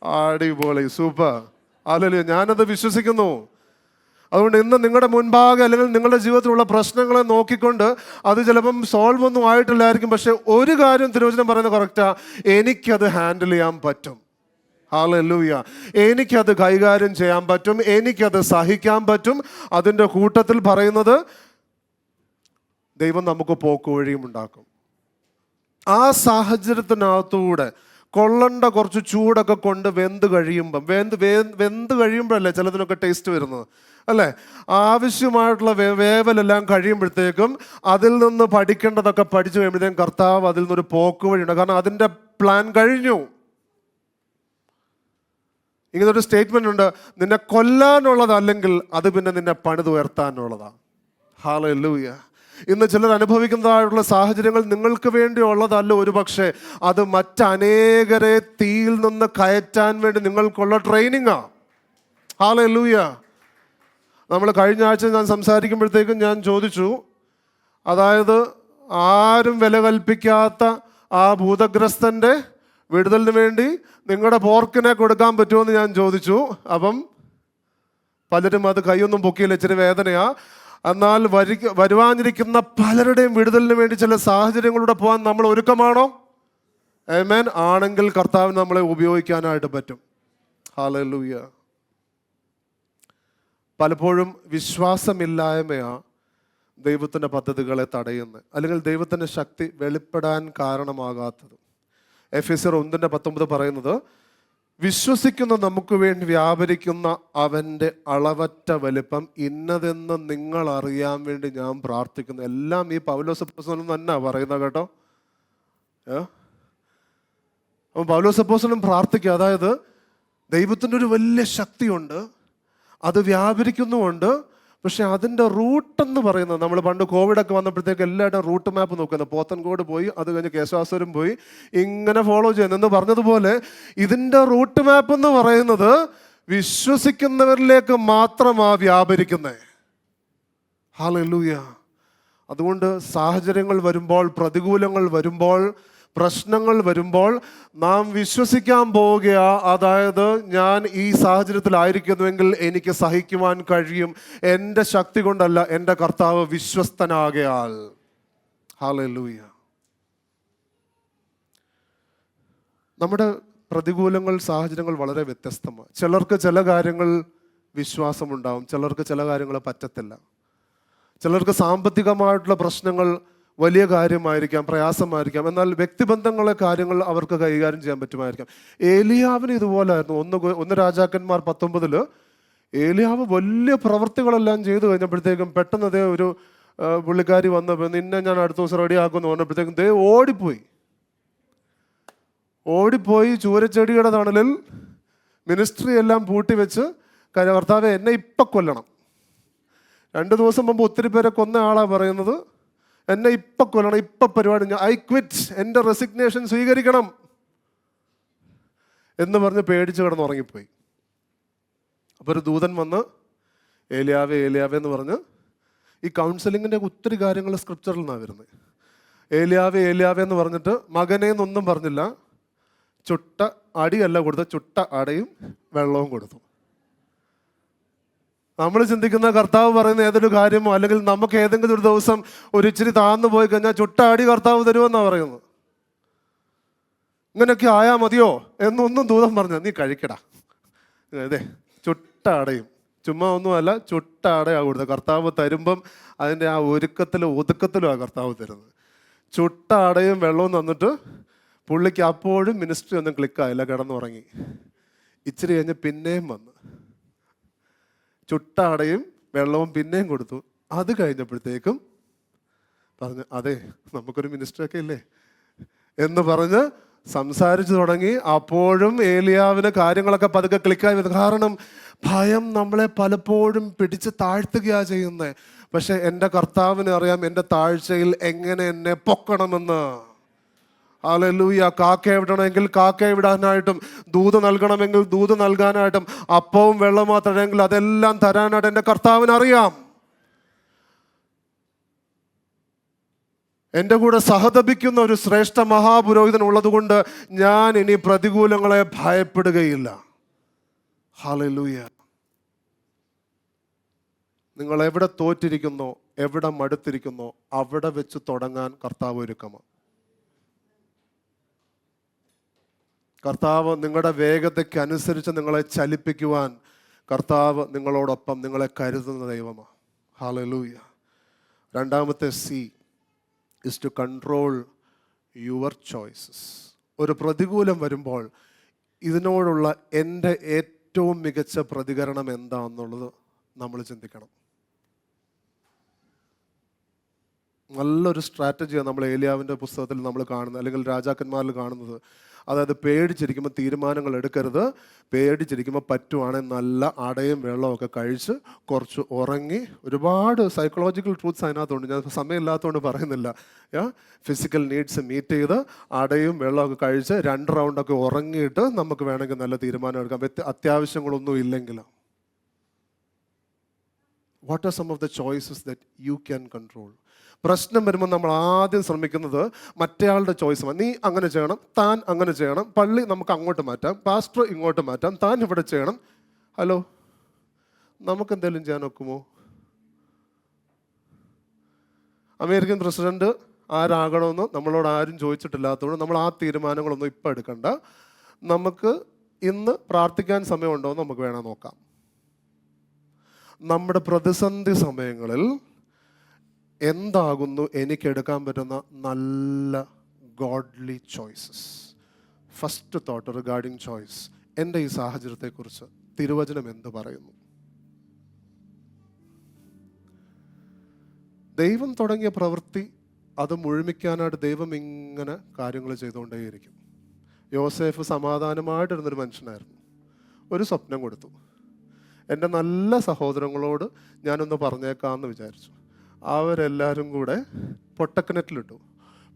അടിപൊളി, സൂപ്പർ. ഹല്ലേലൂയ. ഞാനത് വിശ്വസിക്കുന്നു. അതുകൊണ്ട് ഇന്ന് നിങ്ങളുടെ മുൻപാകെ അല്ലെങ്കിൽ നിങ്ങളുടെ ജീവിതത്തിലുള്ള പ്രശ്നങ്ങളെ നോക്കിക്കൊണ്ട് അത് ചിലപ്പം സോൾവ് ഒന്നും ആയിട്ടില്ലായിരിക്കും, പക്ഷെ ഒരു കാര്യം തിരുവചനം പറയുന്നത് കറക്റ്റാ, എനിക്കത് ഹാൻഡിൽ ചെയ്യാൻ പറ്റും. ഹല്ലേലൂയ. എനിക്കത് കൈകാര്യം ചെയ്യാൻ പറ്റും, എനിക്കത് സഹിക്കാൻ പറ്റും. അതിൻ്റെ കൂട്ടത്തിൽ പറയുന്നത് ദൈവം നമുക്ക് പോക്കുവഴിയും ഉണ്ടാക്കും. ആ സാഹചര്യത്തിനകത്തൂടെ കൊള്ളണ്ട കുറച്ച് ചൂടൊക്കെ കൊണ്ട് വെന്ത് കഴിയുമ്പോഴല്ലേ ചിലതിനൊക്കെ ടേസ്റ്റ് വരുന്നത്, അല്ലേ? ആവശ്യമായിട്ടുള്ള വേവലെല്ലാം കഴിയുമ്പോഴത്തേക്കും അതിൽ നിന്ന് പഠിക്കേണ്ടതൊക്കെ പഠിച്ചു കഴിയുമ്പോഴത്തേക്കും കർത്താവ് അതിൽ നിന്നൊരു പോക്കുവഴിയുണ്ട്. കാരണം അതിൻ്റെ പ്ലാൻ കഴിഞ്ഞു. ഇങ്ങനൊരു സ്റ്റേറ്റ്മെന്റ് ഉണ്ട്, നിന്നെ കൊല്ലാനുള്ളതല്ലെങ്കിൽ അത് പിന്നെ നിന്നെ പണിതുയർത്താനുള്ളതാണ്. ഹല്ലേലൂയ. ഇന്ന് ചിലർ അനുഭവിക്കുന്നതായിട്ടുള്ള സാഹചര്യങ്ങൾ നിങ്ങൾക്ക് വേണ്ടിയുള്ളതല്ല, ഒരുപക്ഷെ അത് മറ്റനേകരെ തീയിൽ നിന്ന് കയറ്റാൻ വേണ്ടി നിങ്ങൾക്കുള്ള ട്രെയിനിങ്ങാണ്. ഹല്ലേലൂയ. നമ്മൾ കഴിഞ്ഞ ആഴ്ച ഞാൻ സംസാരിക്കുമ്പോഴത്തേക്കും ഞാൻ ചോദിച്ചു, അതായത് ആരും വില കൽപ്പിക്കാത്ത ആ ഭൂതഗ്രസ്തൻ്റെ വിടുതലിന് വേണ്ടി നിങ്ങളുടെ പോർക്കിനെ കൊടുക്കാൻ പറ്റുമെന്ന് ഞാൻ ചോദിച്ചു. അപ്പം പലരും അത് കൈയൊന്നും പൊക്കിയില്ല, ഇച്ചിരി വേദനയാ. എന്നാൽ വരുവാനിരിക്കുന്ന പലരുടെയും വിടുതലിന് വേണ്ടി ചില സാഹചര്യങ്ങളിലൂടെ പോകാൻ നമ്മൾ ഒരുക്കമാണോ? ആമേൻ. ആണെങ്കിൽ കർത്താവിന് നമ്മളെ ഉപയോഗിക്കാനായിട്ട് പറ്റും. ഹല്ലേലൂയ. പലപ്പോഴും വിശ്വാസമില്ലായ്മയാ ദൈവത്തിൻ്റെ പദ്ധതികളെ തടയുന്നത്, അല്ലെങ്കിൽ ദൈവത്തിൻ്റെ ശക്തി വെളിപ്പെടാൻ കാരണമാകാത്തത്. എഫെസ്യർ 1:19 പറയുന്നത്, വിശ്വസിക്കുന്ന നമുക്ക് വേണ്ടി വ്യാപരിക്കുന്ന അവൻ്റെ അളവറ്റ വലിപ്പം ഇന്നതെന്ന് നിങ്ങൾ അറിയാൻ വേണ്ടി ഞാൻ പ്രാർത്ഥിക്കുന്നു. എല്ലാം ഈ പൗലോസ് അപ്പോസ്തലൻ തന്നെ പറയുന്നത് കേട്ടോ. അപ്പം പൗലോസ് അപ്പോസ്തലൻ പ്രാർത്ഥിക്കുക, അതായത് ദൈവത്തിൻ്റെ ഒരു വലിയ ശക്തിയുണ്ട്, അത് വ്യാപരിക്കുന്നുമുണ്ട്. പക്ഷെ അതിൻ്റെ റൂട്ടെന്ന് പറയുന്നത്, നമ്മൾ പണ്ട് കോവിഡൊക്കെ വന്നപ്പോഴത്തേക്ക് എല്ലാവരുടെയും റൂട്ട് മാപ്പ് നോക്കുന്നത്, പോത്തൻകോട് പോയി, അത് കഴിഞ്ഞ് കേശവാസുരം പോയി, ഇങ്ങനെ ഫോളോ ചെയ്യുന്നെന്ന് പറഞ്ഞതുപോലെ ഇതിൻ്റെ റൂട്ട് മാപ്പ് എന്ന് പറയുന്നത് വിശ്വസിക്കുന്നവരിലേക്ക് മാത്രമാണ് വ്യാപരിക്കുന്നത്. ഹല്ലേലൂയ. അതുകൊണ്ട് സാഹചര്യങ്ങൾ വരുമ്പോൾ, പ്രതികൂലങ്ങൾ വരുമ്പോൾ പ്രശ്നങ്ങൾ വരുമ്പോൾ നാം വിശ്വസിക്കാൻ പോവുകയാ, അതായത് ഞാൻ ഈ സാഹചര്യത്തിലായിരിക്കുന്നുവെങ്കിൽ എനിക്ക് സഹിക്കുവാൻ കഴിയും, എൻ്റെ ശക്തി കൊണ്ടല്ല, എൻ്റെ കർത്താവ് വിശ്വസ്തനാകയാൽ. ഹല്ലേലൂയ. നമ്മുടെ പ്രതികൂലങ്ങൾ, സാഹചര്യങ്ങൾ വളരെ വ്യത്യസ്തമാണ്. ചിലർക്ക് ചില കാര്യങ്ങൾ വിശ്വാസമുണ്ടാവും, ചിലർക്ക് ചില കാര്യങ്ങൾ പറ്റത്തില്ല. ചിലർക്ക് സാമ്പത്തികമായിട്ടുള്ള പ്രശ്നങ്ങൾ വലിയ കാര്യമായിരിക്കാം, പ്രയാസമായിരിക്കാം. എന്നാൽ വ്യക്തിബന്ധങ്ങളെ കാര്യങ്ങൾ അവർക്ക് കൈകാര്യം ചെയ്യാൻ പറ്റുമായിരിക്കാം. ഏലിയാവിന് ഇതുപോലായിരുന്നു. ഒന്ന് രാജാക്കന്മാർ 19 ഏലിയാവ് വലിയ പ്രവൃത്തികളെല്ലാം ചെയ്തു കഴിഞ്ഞപ്പോഴത്തേക്കും പെട്ടെന്ന് അതേ ഒരു പുള്ളിക്കാരി വന്നപ്പോൾ നിന്നെ ഞാൻ അടുത്ത ദിവസം റെഡിയാക്കുമെന്ന് പറഞ്ഞപ്പോഴത്തേക്കും ദേ ഓടിപ്പോയി ചൂരച്ചെടിയുടെ തണലിൽ മിനിസ്ട്രി എല്ലാം പൂട്ടി വെച്ച്, കർത്താവേ എന്നെ ഇപ്പം കൊല്ലണം. 2 ദിവസം മുമ്പ് ഒത്തിരി പേരെ കൊന്ന ആളാണ് പറയുന്നത്, എന്നെ ഇപ്പം കൊല്ലണം, ഇപ്പം പരിപാടി, ഐ ക്വിറ്റ്, എൻ്റെ റെസിഗ്നേഷൻ സ്വീകരിക്കണം എന്ന് പറഞ്ഞ് പേടിച്ച് കിടന്നുറങ്ങിപ്പോയി. അപ്പോൾ ഒരു ദൂതൻ വന്ന് ഏലിയാവേ എന്ന് പറഞ്ഞ്, ഈ കൗൺസിലിങ്ങിൻ്റെ ഒത്തിരി കാര്യങ്ങൾ സ്ക്രിപ്ചറിൽ നിന്നാണ് വരുന്നത്. ഏലിയാവേ എന്ന് പറഞ്ഞിട്ട് മകനേന്നൊന്നും പറഞ്ഞില്ല, ചുട്ട അടിയല്ല കൊടുത്ത, ചുട്ട അടയും വെള്ളവും കൊടുത്തു. നമ്മൾ ചിന്തിക്കുന്ന കർത്താവ് പറയുന്ന ഏതൊരു കാര്യമോ അല്ലെങ്കിൽ നമുക്ക് ഏതെങ്കിലും ഒരു ദിവസം ഒരു ഇച്ചിരി താഴ്ന്നു പോയി കഴിഞ്ഞാൽ ചുട്ട അടി കർത്താവ് തരുമെന്നാണ് പറയുന്നത്. ഇങ്ങനെയൊക്കെ ആയാൽ മതിയോ എന്നൊന്നും ദൂതം പറഞ്ഞ, നീ കഴിക്കടാ, അതെ ചുട്ട അടയും, ചുമ്മാ ഒന്നുമല്ല, ചുട്ട അടയാണ് കൊടുത്തത്. കർത്താവ് തരുമ്പം അതിൻ്റെ ആ ഒതുക്കത്തിലും കർത്താവ് തരുന്നത്. ചുട്ട അടയും വെള്ളവും തന്നിട്ട് പുള്ളിക്ക് അപ്പോഴും മിനിസ്ട്രി ഒന്നും ക്ലിക്കായില്ല, കിടന്നുറങ്ങി. ഇച്ചിരി കഴിഞ്ഞ് പിന്നെയും വന്ന് ചുട്ട അടയും വെള്ളവും പിന്നെയും കൊടുത്തു. അത് കഴിഞ്ഞപ്പോഴത്തേക്കും പറഞ്ഞു, അതെ നമുക്കൊരു മിനിസ്ട്രിയൊക്കെ ഇല്ലേ എന്ന് പറഞ്ഞ് സംസാരിച്ചു തുടങ്ങി. അപ്പോഴും ഏലിയാവിന് കാര്യങ്ങളൊക്കെ പതുക്കെ ക്ലിക്കായി വന്നു. കാരണം ഭയം നമ്മളെ പലപ്പോഴും പിടിച്ച് താഴ്ത്തുകയാണ് ചെയ്യുന്നത്. പക്ഷെ എൻ്റെ കർത്താവിന് അറിയാം എൻ്റെ താഴ്ചയിൽ എങ്ങനെ എന്നെ പൊക്കണമെന്ന്. ഹല്ലേലൂയ. കാക്കയെ വിടണമെങ്കിൽ കാക്കയെ വിടാനായിട്ടും, ദൂത് നൽകണമെങ്കിൽ ദൂത് നൽകാനായിട്ടും, അപ്പവും വെള്ളവും തരണമെങ്കിൽ അതെല്ലാം തരാനായിട്ട് എൻ്റെ കർത്താവിന് അറിയാം. എൻ്റെ കൂടെ സഹതപിക്കുന്ന ഒരു ശ്രേഷ്ഠ മഹാപുരോഹിതൻ ഉള്ളതുകൊണ്ട് ഞാൻ ഇനി പ്രതികൂലങ്ങളെ ഭയപ്പെടുകയില്ല. ഹല്ലേലൂയ. നിങ്ങൾ എവിടെ തോറ്റിരിക്കുന്നോ, എവിടെ മടുത്തിരിക്കുന്നോ, അവിടെ വെച്ച് തുടങ്ങാൻ കർത്താവ് ഒരുക്കമാണ്. കർത്താവ് നിങ്ങളുടെ വേഗതയ്ക്ക് അനുസരിച്ച് നിങ്ങളെ ചലിപ്പിക്കുവാൻ കർത്താവ് നിങ്ങളോടൊപ്പം, നിങ്ങളെ കരുതുന്ന ദൈവമാണ്. ഹല്ലേലൂയ. രണ്ടാമത്തെ C is to control your choices. ഒരു പ്രതികൂലം വരുമ്പോൾ ഇതിനോടുള്ള എൻ്റെ ഏറ്റവും മികച്ച പ്രതികരണം എന്താണെന്നുള്ളത് നമ്മൾ ചിന്തിക്കണം. നല്ലൊരു സ്ട്രാറ്റജിയാണ് നമ്മൾ ഏലിയാവിൻ്റെ പുസ്തകത്തിൽ നമ്മൾ കാണുന്നത്, അല്ലെങ്കിൽ രാജാക്കന്മാരിൽ കാണുന്നത്. അതായത് പേടിച്ചിരിക്കുമ്പോൾ തീരുമാനങ്ങൾ എടുക്കരുത്, പേടിച്ചിരിക്കുമ്പോൾ പറ്റുവാണെങ്കിൽ നല്ല അടയും വെള്ളമൊക്കെ കഴിച്ച് കുറച്ച് ഉറങ്ങി. ഒരുപാട് സൈക്കോളജിക്കൽ ട്രൂത്ത്സ് അതിനകത്തുണ്ട്, ഞാൻ സമയമില്ലാത്തതുകൊണ്ട് പറയുന്നില്ല. ഫിസിക്കൽ നീഡ്സ് മീറ്റ് ചെയ്ത് അടയും വെള്ളമൊക്കെ കഴിച്ച് 2 റൗണ്ടൊക്കെ ഉറങ്ങിയിട്ട് നമുക്ക് വേണമെങ്കിൽ നല്ല തീരുമാനം എടുക്കാം, അത്യാവശ്യങ്ങളൊന്നും ഇല്ലെങ്കിൽ. What are some of the choices that you can control? പ്രശ്നം വരുമ്പോൾ നമ്മൾ ആദ്യം ശ്രമിക്കുന്നത് മറ്റേയാളുടെ ചോയ്സ്. നീ അങ്ങനെ ചെയ്യണം, താൻ അങ്ങനെ ചെയ്യണം, പള്ളി നമുക്ക് അങ്ങോട്ട് മാറ്റാം, പാസ്റ്റർ ഇങ്ങോട്ട് മാറ്റാം, താൻ ഇവിടെ ചെയ്യണം. ഹലോ, നമുക്കെന്തെങ്കിലും ചെയ്യാൻ ഒക്കുമോ? അമേരിക്കൻ പ്രസിഡന്റ് ആരാകണമെന്ന് നമ്മളോട് ആരും ചോദിച്ചിട്ടില്ലാത്തതുകൊണ്ട് നമ്മൾ ആ തീരുമാനങ്ങളൊന്നും ഇപ്പം എടുക്കണ്ട. നമുക്ക് ഇന്ന് പ്രാർത്ഥിക്കാൻ സമയമുണ്ടോ എന്ന് നമുക്ക് വേണം നോക്കാം. നമ്മുടെ പ്രതിസന്ധി സമയങ്ങളിൽ എന്താകുന്നു എനിക്കെടുക്കാൻ പറ്റുന്ന നല്ല godly choices? First thought regarding choice, എൻ്റെ ഈ സാഹചര്യത്തെക്കുറിച്ച് തിരുവചനം എന്ത് പറയുന്നു? ദൈവം തുടങ്ങിയ പ്രവൃത്തി അത് മുഴുമിക്കാനായിട്ട് ദൈവം ഇങ്ങനെ കാര്യങ്ങൾ ചെയ്തുകൊണ്ടേയിരിക്കും. യോസേഫ് സമാധാനമായിട്ടിരുന്നൊരു മനുഷ്യനായിരുന്നു. ഒരു സ്വപ്നം കൊടുത്തു, എൻ്റെ നല്ല സഹോദരങ്ങളോട് ഞാനൊന്ന് പറഞ്ഞേക്കാമെന്ന് വിചാരിച്ചു. അവരെല്ലാവരും കൂടെ പൊട്ടക്കിണറ്റിലിട്ടു.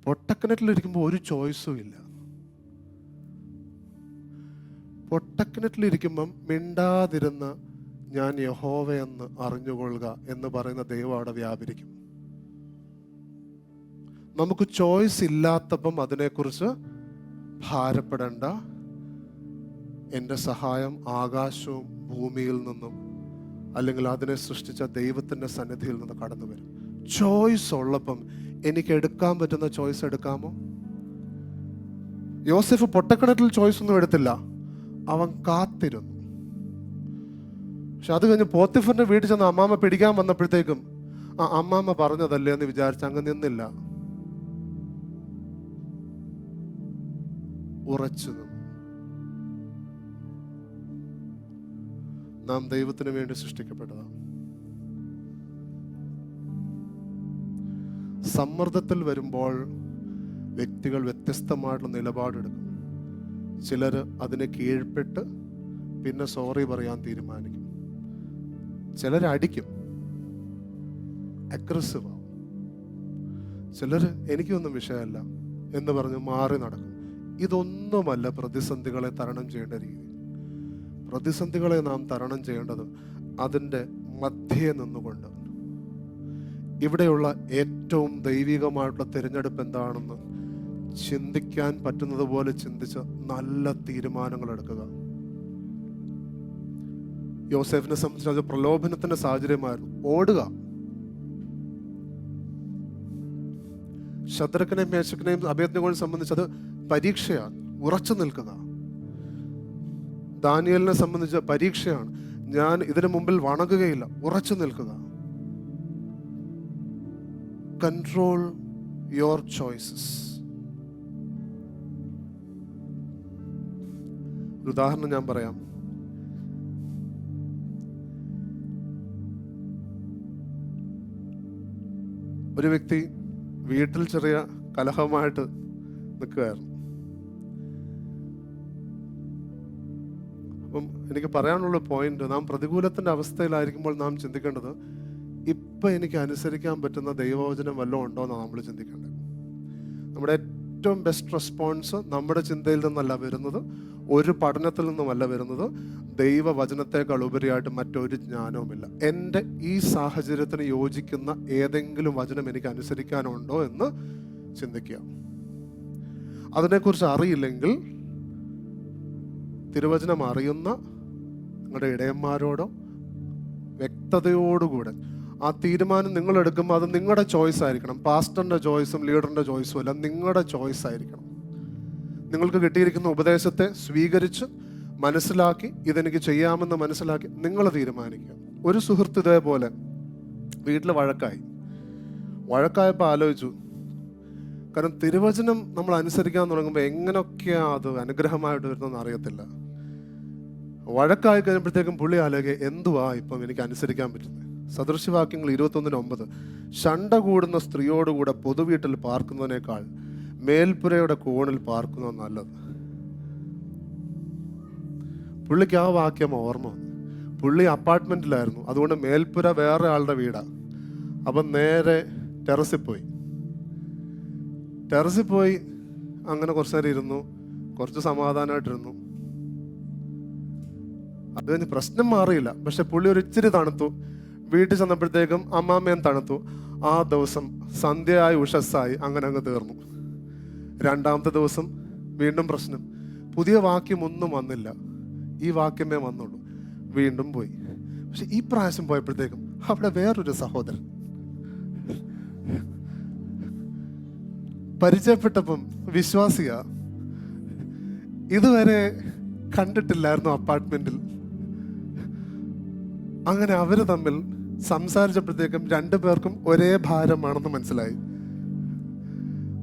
പൊട്ടക്കിണറ്റിലിരിക്കുമ്പോൾ ഒരു ചോയ്സും ഇല്ല. പൊട്ടക്കിണറ്റിലിരിക്കുമ്പം മിണ്ടാതിരുന്ന് ഞാൻ യഹോവയെന്ന് അറിഞ്ഞുകൊള്ളുക എന്ന് പറയുന്ന ദൈവം അവിടെ വ്യാപരിക്കും. നമുക്ക് ചോയ്സ് ഇല്ലാത്തപ്പം അതിനെക്കുറിച്ച് ഭാരപ്പെടേണ്ട. എൻ്റെ സഹായം ആകാശവും ഭൂമിയിൽ നിന്നും അല്ലെങ്കിൽ അതിനെ സൃഷ്ടിച്ച ദൈവത്തിൻ്റെ സന്നിധിയിൽ നിന്ന് കടന്നു വരും. ചോയ്സ് ഉള്ളപ്പം എനിക്ക് എടുക്കാൻ പറ്റുന്ന ചോയ്സ് എടുക്കാമോ? യോസെഫ് പൊട്ടക്കിണറ്റിൽ ചോയ്സ് ഒന്നും എടുത്തില്ല, അവൻ കാത്തിരുന്നു. പക്ഷെ അത് കഴിഞ്ഞ് പോത്തിഫറിന്റെ വീട്ടിൽ ചെന്ന് അമ്മാമ്മ പിടിക്കാൻ വന്നപ്പോഴത്തേക്കും അമ്മാമ്മ പറഞ്ഞതല്ലേ എന്ന് വിചാരിച്ച് അങ്ങ് നിന്നില്ല, ഉറച്ചു നിന്നു. നാം ദൈവത്തിന് വേണ്ടി സൃഷ്ടിക്കപ്പെട്ടതാണ്. സമ്മർദ്ദത്തിൽ വരുമ്പോൾ വ്യക്തികൾ വ്യത്യസ്തമായിട്ടുള്ള നിലപാടെടുക്കും. ചിലർ അതിനെ കീഴ്പ്പെട്ട് പിന്നെ സോറി പറയാൻ തീരുമാനിക്കും. ചിലർ അടിക്കും, അഗ്രസീവ് ആവും. ചിലർ എനിക്കൊന്നും വിഷയമല്ല എന്ന് പറഞ്ഞ് മാറി നടക്കും. ഇതൊന്നുമല്ല പ്രതിസന്ധികളെ തരണം ചെയ്യേണ്ട രീതി. പ്രതിസന്ധികളെ നാം തരണം ചെയ്യേണ്ടത് അതിൻ്റെ മധ്യേ നിന്നുകൊണ്ട് ഇവിടെയുള്ള ഏറ്റവും ദൈവികമായിട്ടുള്ള തിരഞ്ഞെടുപ്പ് എന്താണെന്ന് ചിന്തിക്കാൻ പറ്റുന്നത് പോലെ ചിന്തിച്ച് നല്ല തീരുമാനങ്ങൾ എടുക്കുക. യോസേഫിനെ സംബന്ധിച്ച് അത് പ്രലോഭനത്തിന്റെ സാഹചര്യമായിരുന്നു. ഓടുക. ശദ്രക്കിനെയും മേശക്കിനെയും അബേദ്നെഗോയെ സംബന്ധിച്ചത് പരീക്ഷയാണ്, ഉറച്ചു നിൽക്കുക. ദാനിയേലിനെ സംബന്ധിച്ച പരീക്ഷയാണ്, ഞാൻ ഇതിനു മുമ്പിൽ വണങ്ങുകയില്ല, ഉറച്ചു നിൽക്കുക. Control your choices. ഒരു ഉദാഹരണം ഞാൻ പറയാം. ഒരു വ്യക്തി വീട്ടിൽ ചെറിയ കലഹമായിട്ട് നിൽക്കുകയായിരുന്നു. അപ്പം എനിക്ക് പറയാനുള്ള പോയിന്റ്, നാം പ്രതികൂലത്തിന്റെ അവസ്ഥയിലായിരിക്കുമ്പോൾ നാം ചിന്തിക്കേണ്ടത് ഇപ്പം എനിക്ക് അനുസരിക്കാൻ പറ്റുന്ന ദൈവവചനം വല്ലതും ഉണ്ടോ എന്നാണ് നമ്മൾ ചിന്തിക്കേണ്ടത്. നമ്മുടെ ഏറ്റവും ബെസ്റ്റ് റെസ്പോൺസ് നമ്മുടെ ചിന്തയിൽ നിന്നല്ല വരുന്നത്, ഒരു പഠനത്തിൽ നിന്നുമല്ല വരുന്നത്. ദൈവവചനത്തെക്കാൾ ഉപരിയായിട്ട് മറ്റൊരു ജ്ഞാനവുമില്ല. എൻ്റെ ഈ സാഹചര്യത്തിന് യോജിക്കുന്ന ഏതെങ്കിലും വചനം എനിക്ക് അനുസരിക്കാനുണ്ടോ എന്ന് ചിന്തിക്കുക. അതിനെക്കുറിച്ച് അറിയില്ലെങ്കിൽ തിരുവചനം അറിയുന്ന നിങ്ങളുടെ ഇടയന്മാരോടോ വ്യക്തതയോടുകൂടെ ആ തീരുമാനം നിങ്ങൾ എടുക്കുമ്പോൾ അത് നിങ്ങളുടെ ചോയ്സ് ആയിരിക്കണം. പാസ്റ്ററിൻ്റെ ചോയ്സും ലീഡറിൻ്റെ ചോയ്സും അല്ല, നിങ്ങളുടെ ചോയ്സ് ആയിരിക്കണം. നിങ്ങൾക്ക് കിട്ടിയിരിക്കുന്ന ഉപദേശത്തെ സ്വീകരിച്ച് മനസ്സിലാക്കി ഇതെനിക്ക് ചെയ്യാമെന്ന് മനസ്സിലാക്കി നിങ്ങൾ തീരുമാനിക്കുക. ഒരു സുഹൃത്ത് ഇതേപോലെ വീട്ടിൽ വഴക്കായപ്പോൾ ആലോചിച്ചു, കാരണം തിരുവചനം നമ്മൾ അനുസരിക്കാൻ തുടങ്ങുമ്പോൾ എങ്ങനെയൊക്കെയാണ് അത് അനുഗ്രഹമായിട്ട് വരുന്നതെന്ന് അറിയത്തില്ല. വഴക്കായി കഴിഞ്ഞപ്പോഴത്തേക്കും പുള്ളി ആലോചിക്കുക, എന്തുവാ ഇപ്പം എനിക്ക് അനുസരിക്കാൻ പറ്റുന്നത്? സദൃശവാക്യങ്ങൾ 21:9, ശണ്ട കൂടുന്ന സ്ത്രീയോടുകൂടെ പൊതുവീട്ടിൽ പാർക്കുന്നതിനേക്കാൾ മേൽപ്പുരയുടെ കോണിൽ പാർക്കുന്നത് നല്ലത്. പുള്ളിക്ക് ആ വാക്യം ഓർമ്മ വന്നു. പുള്ളി അപ്പാർട്ട്മെന്റിലായിരുന്നു, അതുകൊണ്ട് മേൽപ്പുര വേറെ ആളുടെ വീടാണ്. അപ്പം നേരെ ടെറസിൽ പോയി അങ്ങനെ കുറച്ച് നേരം ഇരുന്നു, കുറച്ച് സമാധാനമായിട്ടിരുന്നു. അത് കഴിഞ്ഞ് പ്രശ്നം മാറിയില്ല, പക്ഷെ പുള്ളി ഒരു ഇച്ചിരി തണുത്തു. വീട്ടിൽ ചെന്നപ്പോഴത്തേക്കും അമ്മാമ്മയും തണുത്തു. ആ ദിവസം സന്ധ്യയായി ഉഷസ്സായി അങ്ങനെ അങ്ങ് തീർന്നു. രണ്ടാമത്തെ ദിവസം വീണ്ടും പ്രശ്നം. പുതിയ വാക്യം ഒന്നും വന്നില്ല, ഈ വാക്യമേ വന്നുള്ളൂ. വീണ്ടും പോയി. പക്ഷെ ഈ പ്രാവശ്യം പോയപ്പോഴത്തേക്കും അവിടെ വേറൊരു സഹോദരൻ പരിചയപ്പെട്ടപ്പം വിശ്വാസിയാ, ഇതുവരെ കണ്ടിട്ടില്ലായിരുന്നു അപ്പാർട്ട്മെന്റിൽ. അങ്ങനെ അവര് തമ്മിൽ സംസാരിച്ചപ്പോഴത്തേക്കും രണ്ടുപേർക്കും ഒരേ ഭാരമാണെന്ന് മനസ്സിലായി.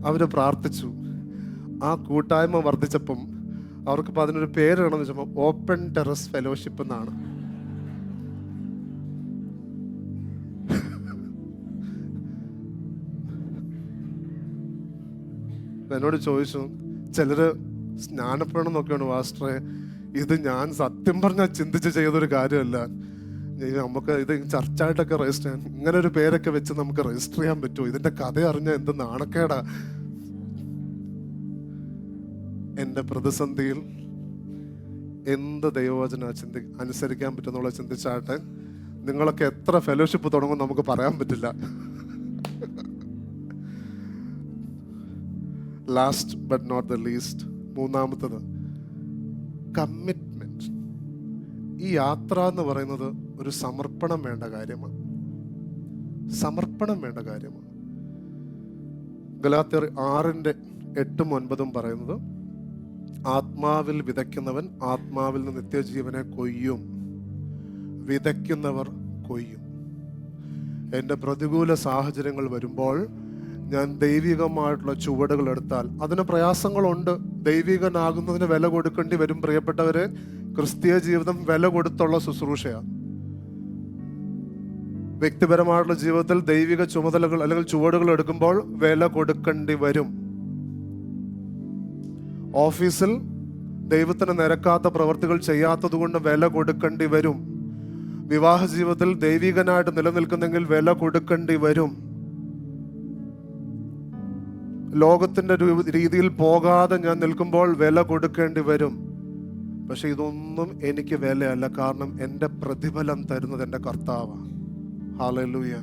അവര് പ്രാർത്ഥിച്ചു. ആ കൂട്ടായ്മ വർദ്ധിച്ചപ്പം അവർക്കിപ്പോൾ അതിനൊരു പേര് വേണമെന്ന് വെച്ചപ്പോൾ ഓപ്പൺ ടെറസ് ഫെലോഷിപ്പ് എന്നാണ്. എന്നോട് ചോദിച്ചു, ചിലര് സ്നാനപ്പെടണം നോക്കിയാണ് പാസ്റ്ററെ, ഇത് ഞാൻ സത്യം പറഞ്ഞാൽ ചിന്തിച്ച് ചെയ്തൊരു കാര്യമല്ല. നമുക്ക് ഇത് ചർച്ചായിട്ടൊക്കെ രജിസ്റ്റർ ചെയ്യാൻ ഇങ്ങനെ ഒരു പേരൊക്കെ വെച്ച് നമുക്ക് രജിസ്റ്റർ ചെയ്യാൻ പറ്റുമോ? ഇതിന്റെ കഥ അറിഞ്ഞാൽ എന്ത് നാണക്കേടാ. എൻ്റെ പ്രതിസന്ധിയിൽ എന്ത് ദൈവവചന അനുസരിക്കാൻ പറ്റുന്നുള്ള ചിന്തിച്ചാട്ടെ. നിങ്ങളൊക്കെ എത്ര ഫെലോഷിപ്പ് തുടങ്ങും നമുക്ക് പറയാൻ പറ്റില്ല. Last but not the least, മൂന്നാമത്തത് കമ്മിറ്റ്മെന്റ്. ഈ യാത്ര എന്ന് പറയുന്നത് ഒരു സമർപ്പണം വേണ്ട കാര്യമാണ്. സമർപ്പണം വേണ്ട കാര്യമാണ്. ഗലാത്യർ 6:8-9 പറയുന്നത്, ആത്മാവിൽ വിതയ്ക്കുന്നവൻ ആത്മാവിൽ നിന്ന് നിത്യജീവനെ കൊയ്യും, വിതയ്ക്കുന്നവർ കൊയ്യും. എൻ്റെ പ്രതികൂല സാഹചര്യങ്ങൾ വരുമ്പോൾ ഞാൻ ദൈവികമായിട്ടുള്ള ചുവടുകൾ എടുത്താൽ അതിന് പ്രയാസങ്ങളുണ്ട്. ദൈവികനാകുന്നതിന് വില കൊടുക്കേണ്ടി വരും. പ്രിയപ്പെട്ടവരെ, ക്രിസ്തീയ ജീവിതം വില കൊടുത്തുള്ള ശുശ്രൂഷയാണ്. വ്യക്തിപരമായിട്ടുള്ള ജീവിതത്തിൽ ദൈവിക ചുമതലകൾ അല്ലെങ്കിൽ ചുവടുകൾ എടുക്കുമ്പോൾ വില കൊടുക്കേണ്ടി വരും. ഓഫീസിൽ ദൈവത്തിന് നിരക്കാത്ത പ്രവൃത്തികൾ ചെയ്യാത്തത് കൊണ്ട് വില കൊടുക്കേണ്ടി വരും. വിവാഹ ജീവിതത്തിൽ ദൈവികനായിട്ട് നിലനിൽക്കുന്നെങ്കിൽ വില കൊടുക്കേണ്ടി വരും. ലോകത്തിന്റെ രീതിയിൽ പോകാതെ ഞാൻ നിൽക്കുമ്പോൾ വില കൊടുക്കേണ്ടി വരും. പക്ഷെ ഇതൊന്നും എനിക്ക് വിലയല്ല, കാരണം എൻ്റെ പ്രതിഫലം തരുന്നത് എൻ്റെ കർത്താവാണ്. Hallelujah,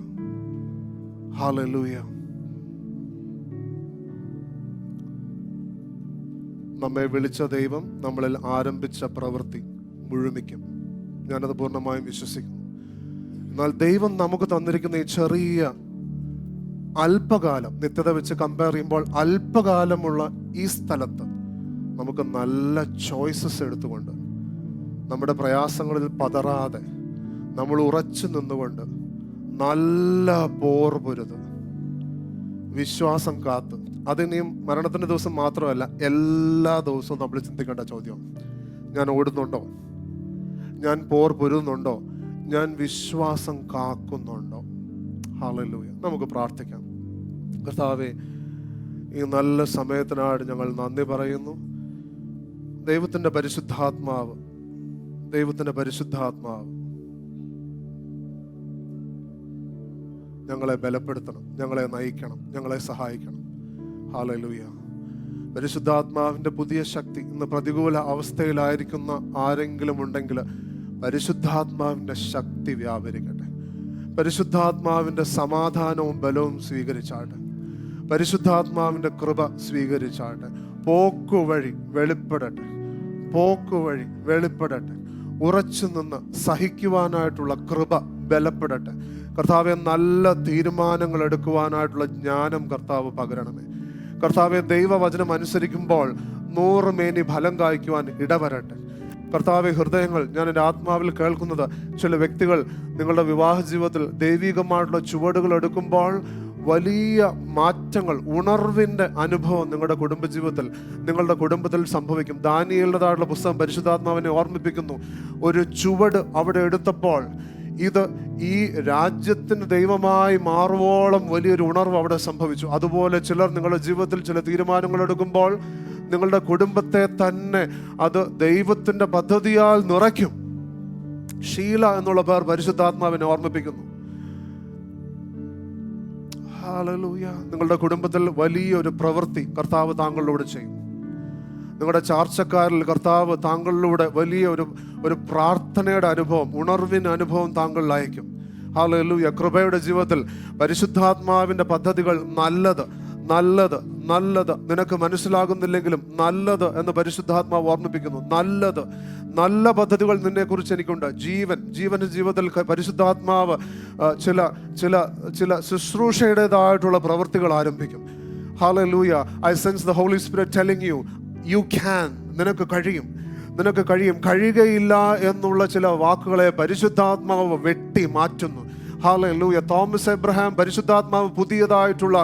hallelujah. നമ്മെ വിളിച്ച ദൈവം നമ്മളിൽ ആരംഭിച്ച പ്രവൃത്തി മുഴുമിക്കും. ഞാനത് പൂർണ്ണമായും വിശ്വസിക്കുന്നു. എന്നാൽ ദൈവം നമുക്ക് തന്നിരിക്കുന്ന ഈ ചെറിയ അല്പകാലം, നിത്യത വെച്ച് കമ്പയർ ചെയ്യുമ്പോൾ അല്പകാലമുള്ള ഈ സ്ഥലത്ത് നമുക്ക് നല്ല ചോയ്സസ് എടുത്തുകൊണ്ട്, നമ്മുടെ പ്രയാസങ്ങളിൽ പതറാതെ, നമ്മൾ ഉറച്ചു നിന്നുകൊണ്ട്, നല്ല പോർ പൊരുത്, വിശ്വാസം കാത്ത്, അതിനെയും മരണത്തിന്റെ ദിവസം മാത്രമല്ല, എല്ലാ ദിവസവും നമ്മൾ ചിന്തിക്കേണ്ട ചോദ്യം, ഞാൻ ഓടുന്നുണ്ടോ, ഞാൻ പോർ പൊരുന്നുണ്ടോ, ഞാൻ വിശ്വാസം കാക്കുന്നുണ്ടോ? ഹല്ലേലൂയ. നമുക്ക് പ്രാർത്ഥിക്കാം. കർത്താവേ, ഈ നല്ല സമയത്തിനായിട്ട് ഞങ്ങൾ നന്ദി പറയുന്നു. ദൈവത്തിന്റെ പരിശുദ്ധാത്മാവ് ഞങ്ങളെ ബലപ്പെടുത്തണം, ഞങ്ങളെ നയിക്കണം, ഞങ്ങളെ സഹായിക്കണം. ഹല്ലേലൂയ. പരിശുദ്ധാത്മാവിന്റെ പുതിയ ശക്തി ഇന്ന് പ്രതികൂല അവസ്ഥയിലായിരിക്കുന്ന ആരെങ്കിലും ഉണ്ടെങ്കിൽ പരിശുദ്ധാത്മാവിന്റെ ശക്തി വ്യാപരിക്കട്ടെ. പരിശുദ്ധാത്മാവിന്റെ സമാധാനവും ബലവും സ്വീകരിച്ചാട്ടെ. പരിശുദ്ധാത്മാവിന്റെ കൃപ സ്വീകരിച്ചാട്ടെ. പോക്കുവഴി വെളിപ്പെടട്ടെ. ഉറച്ചു നിന്ന് സഹിക്കുവാനായിട്ടുള്ള കൃപ ബലപ്പെടട്ടെ. കർത്താവെ, നല്ല തീരുമാനങ്ങൾ എടുക്കുവാനായിട്ടുള്ള ജ്ഞാനം കർത്താവ് പകരണമേ. കർത്താവെ, ദൈവവചനം അനുസരിക്കുമ്പോൾ 100 മേനി ഫലം കായ്ക്കുവാൻ ഇടവരട്ടെ. കർത്താവെ, ഹൃദയങ്ങൾ, ഞാൻ എൻ്റെ ആത്മാവിൽ കേൾക്കുന്നത്, ചില വ്യക്തികൾ നിങ്ങളുടെ വിവാഹ ജീവിതത്തിൽ ദൈവികമായിട്ടുള്ള ചുവടുകൾ എടുക്കുമ്പോൾ വലിയ മാറ്റങ്ങൾ, ഉണർവിൻ്റെ അനുഭവം നിങ്ങളുടെ കുടുംബജീവിതത്തിൽ, നിങ്ങളുടെ കുടുംബത്തിൽ സംഭവിക്കും. ദാനിയേലിൻ്റെതായിട്ടുള്ള പുസ്തകം പരിശുദ്ധാത്മാവിനെ ഓർമ്മിപ്പിക്കുന്നു. ഒരു ചുവട് അവിടെ എടുത്തപ്പോൾ ഇത് ഈ രാജ്യത്തിന് ദൈവമായി മാറുവോളം വലിയൊരു ഉണർവ് അവിടെ സംഭവിച്ചു. അതുപോലെ ചിലർ നിങ്ങളുടെ ജീവിതത്തിൽ ചില തീരുമാനങ്ങൾ എടുക്കുമ്പോൾ നിങ്ങളുടെ കുടുംബത്തെ തന്നെ അത് ദൈവത്തിന്റെ പദ്ധതിയാൽ നിറയ്ക്കും. ഷീല എന്നുള്ള പേർ പരിശുദ്ധാത്മാവിനെ ഓർമ്മിപ്പിക്കുന്നു. ഹല്ലേലൂയ. നിങ്ങളുടെ കുടുംബത്തിൽ വലിയൊരു പ്രവൃത്തി കർത്താവ് താങ്കളിലൂടെ ചെയ്യും. നിങ്ങളുടെ ചാർച്ചക്കാരിൽ കർത്താവ് താങ്കളിലൂടെ വലിയ ഒരു പ്രാർത്ഥനയുടെ അനുഭവം, ഉണർവിൻ്റെ അനുഭവം താങ്കളിൽ അയക്കും. ഹല്ലേലൂയ. കൃപയുടെ ജീവിതത്തിൽ പരിശുദ്ധാത്മാവിൻ്റെ പദ്ധതികൾ നല്ലത് നിനക്ക് മനസ്സിലാകുന്നില്ലെങ്കിലും നല്ലത് എന്ന് പരിശുദ്ധാത്മാവ് ഓർമ്മിപ്പിക്കുന്നു. നല്ല പദ്ധതികൾ നിന്നെക്കുറിച്ച് എനിക്കുണ്ട്. ജീവന്റെ ജീവിതത്തിൽ പരിശുദ്ധാത്മാവ് ചില ശുശ്രൂഷയുടേതായിട്ടുള്ള പ്രവൃത്തികൾ ആരംഭിക്കും. Hallelujah. I sense the Holy Spirit telling you can. നിനക്ക് കഴിയും. കഴിയുകയില്ല എന്നുള്ള ചില വാക്കുകളെ പരിശുദ്ധാത്മാവ് വെട്ടി മാറ്റുന്നു. ഹല്ലേലൂയ. തോമസ് എബ്രഹാം, പരിശുദ്ധാത്മാവ് പുതിയതായിട്ടുള്ള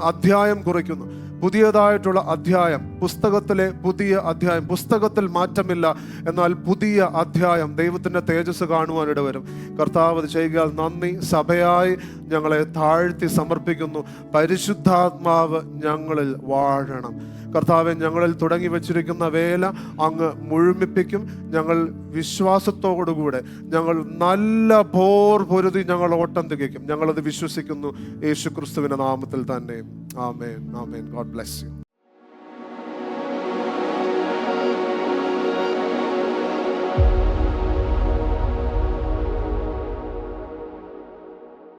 അധ്യായം കുറിക്കുന്നു. പുതിയതായിട്ടുള്ള അധ്യായം, പുസ്തകത്തിലെ പുതിയ അധ്യായം. പുസ്തകത്തിൽ മാറ്റമില്ല, എന്നാൽ പുതിയ അധ്യായം. ദൈവത്തിന്റെ തേജസ് കാണുവാനിട വരും. കർത്താവ് അത് ചെയ്യുക. നന്ദി. സഭയായി ഞങ്ങളെ താഴ്ത്തി സമർപ്പിക്കുന്നു. പരിശുദ്ധാത്മാവ് ഞങ്ങളിൽ വാഴണം. കർത്താവെ, ഞങ്ങളിൽ തുടങ്ങി വെച്ചിരിക്കുന്ന വേല അങ്ങ് മുഴുമിപ്പിക്കും. ഞങ്ങൾ വിശ്വാസത്തോടുകൂടെ ഞങ്ങൾ നല്ല പോർ പൊരുതി ഞങ്ങൾ ഓട്ടം തികയ്ക്കും. ഞങ്ങളത് വിശ്വസിക്കുന്നു യേശു ക്രിസ്തുവിന്റെ നാമത്തിൽ തന്നെ. ആമേൻ. God bless U.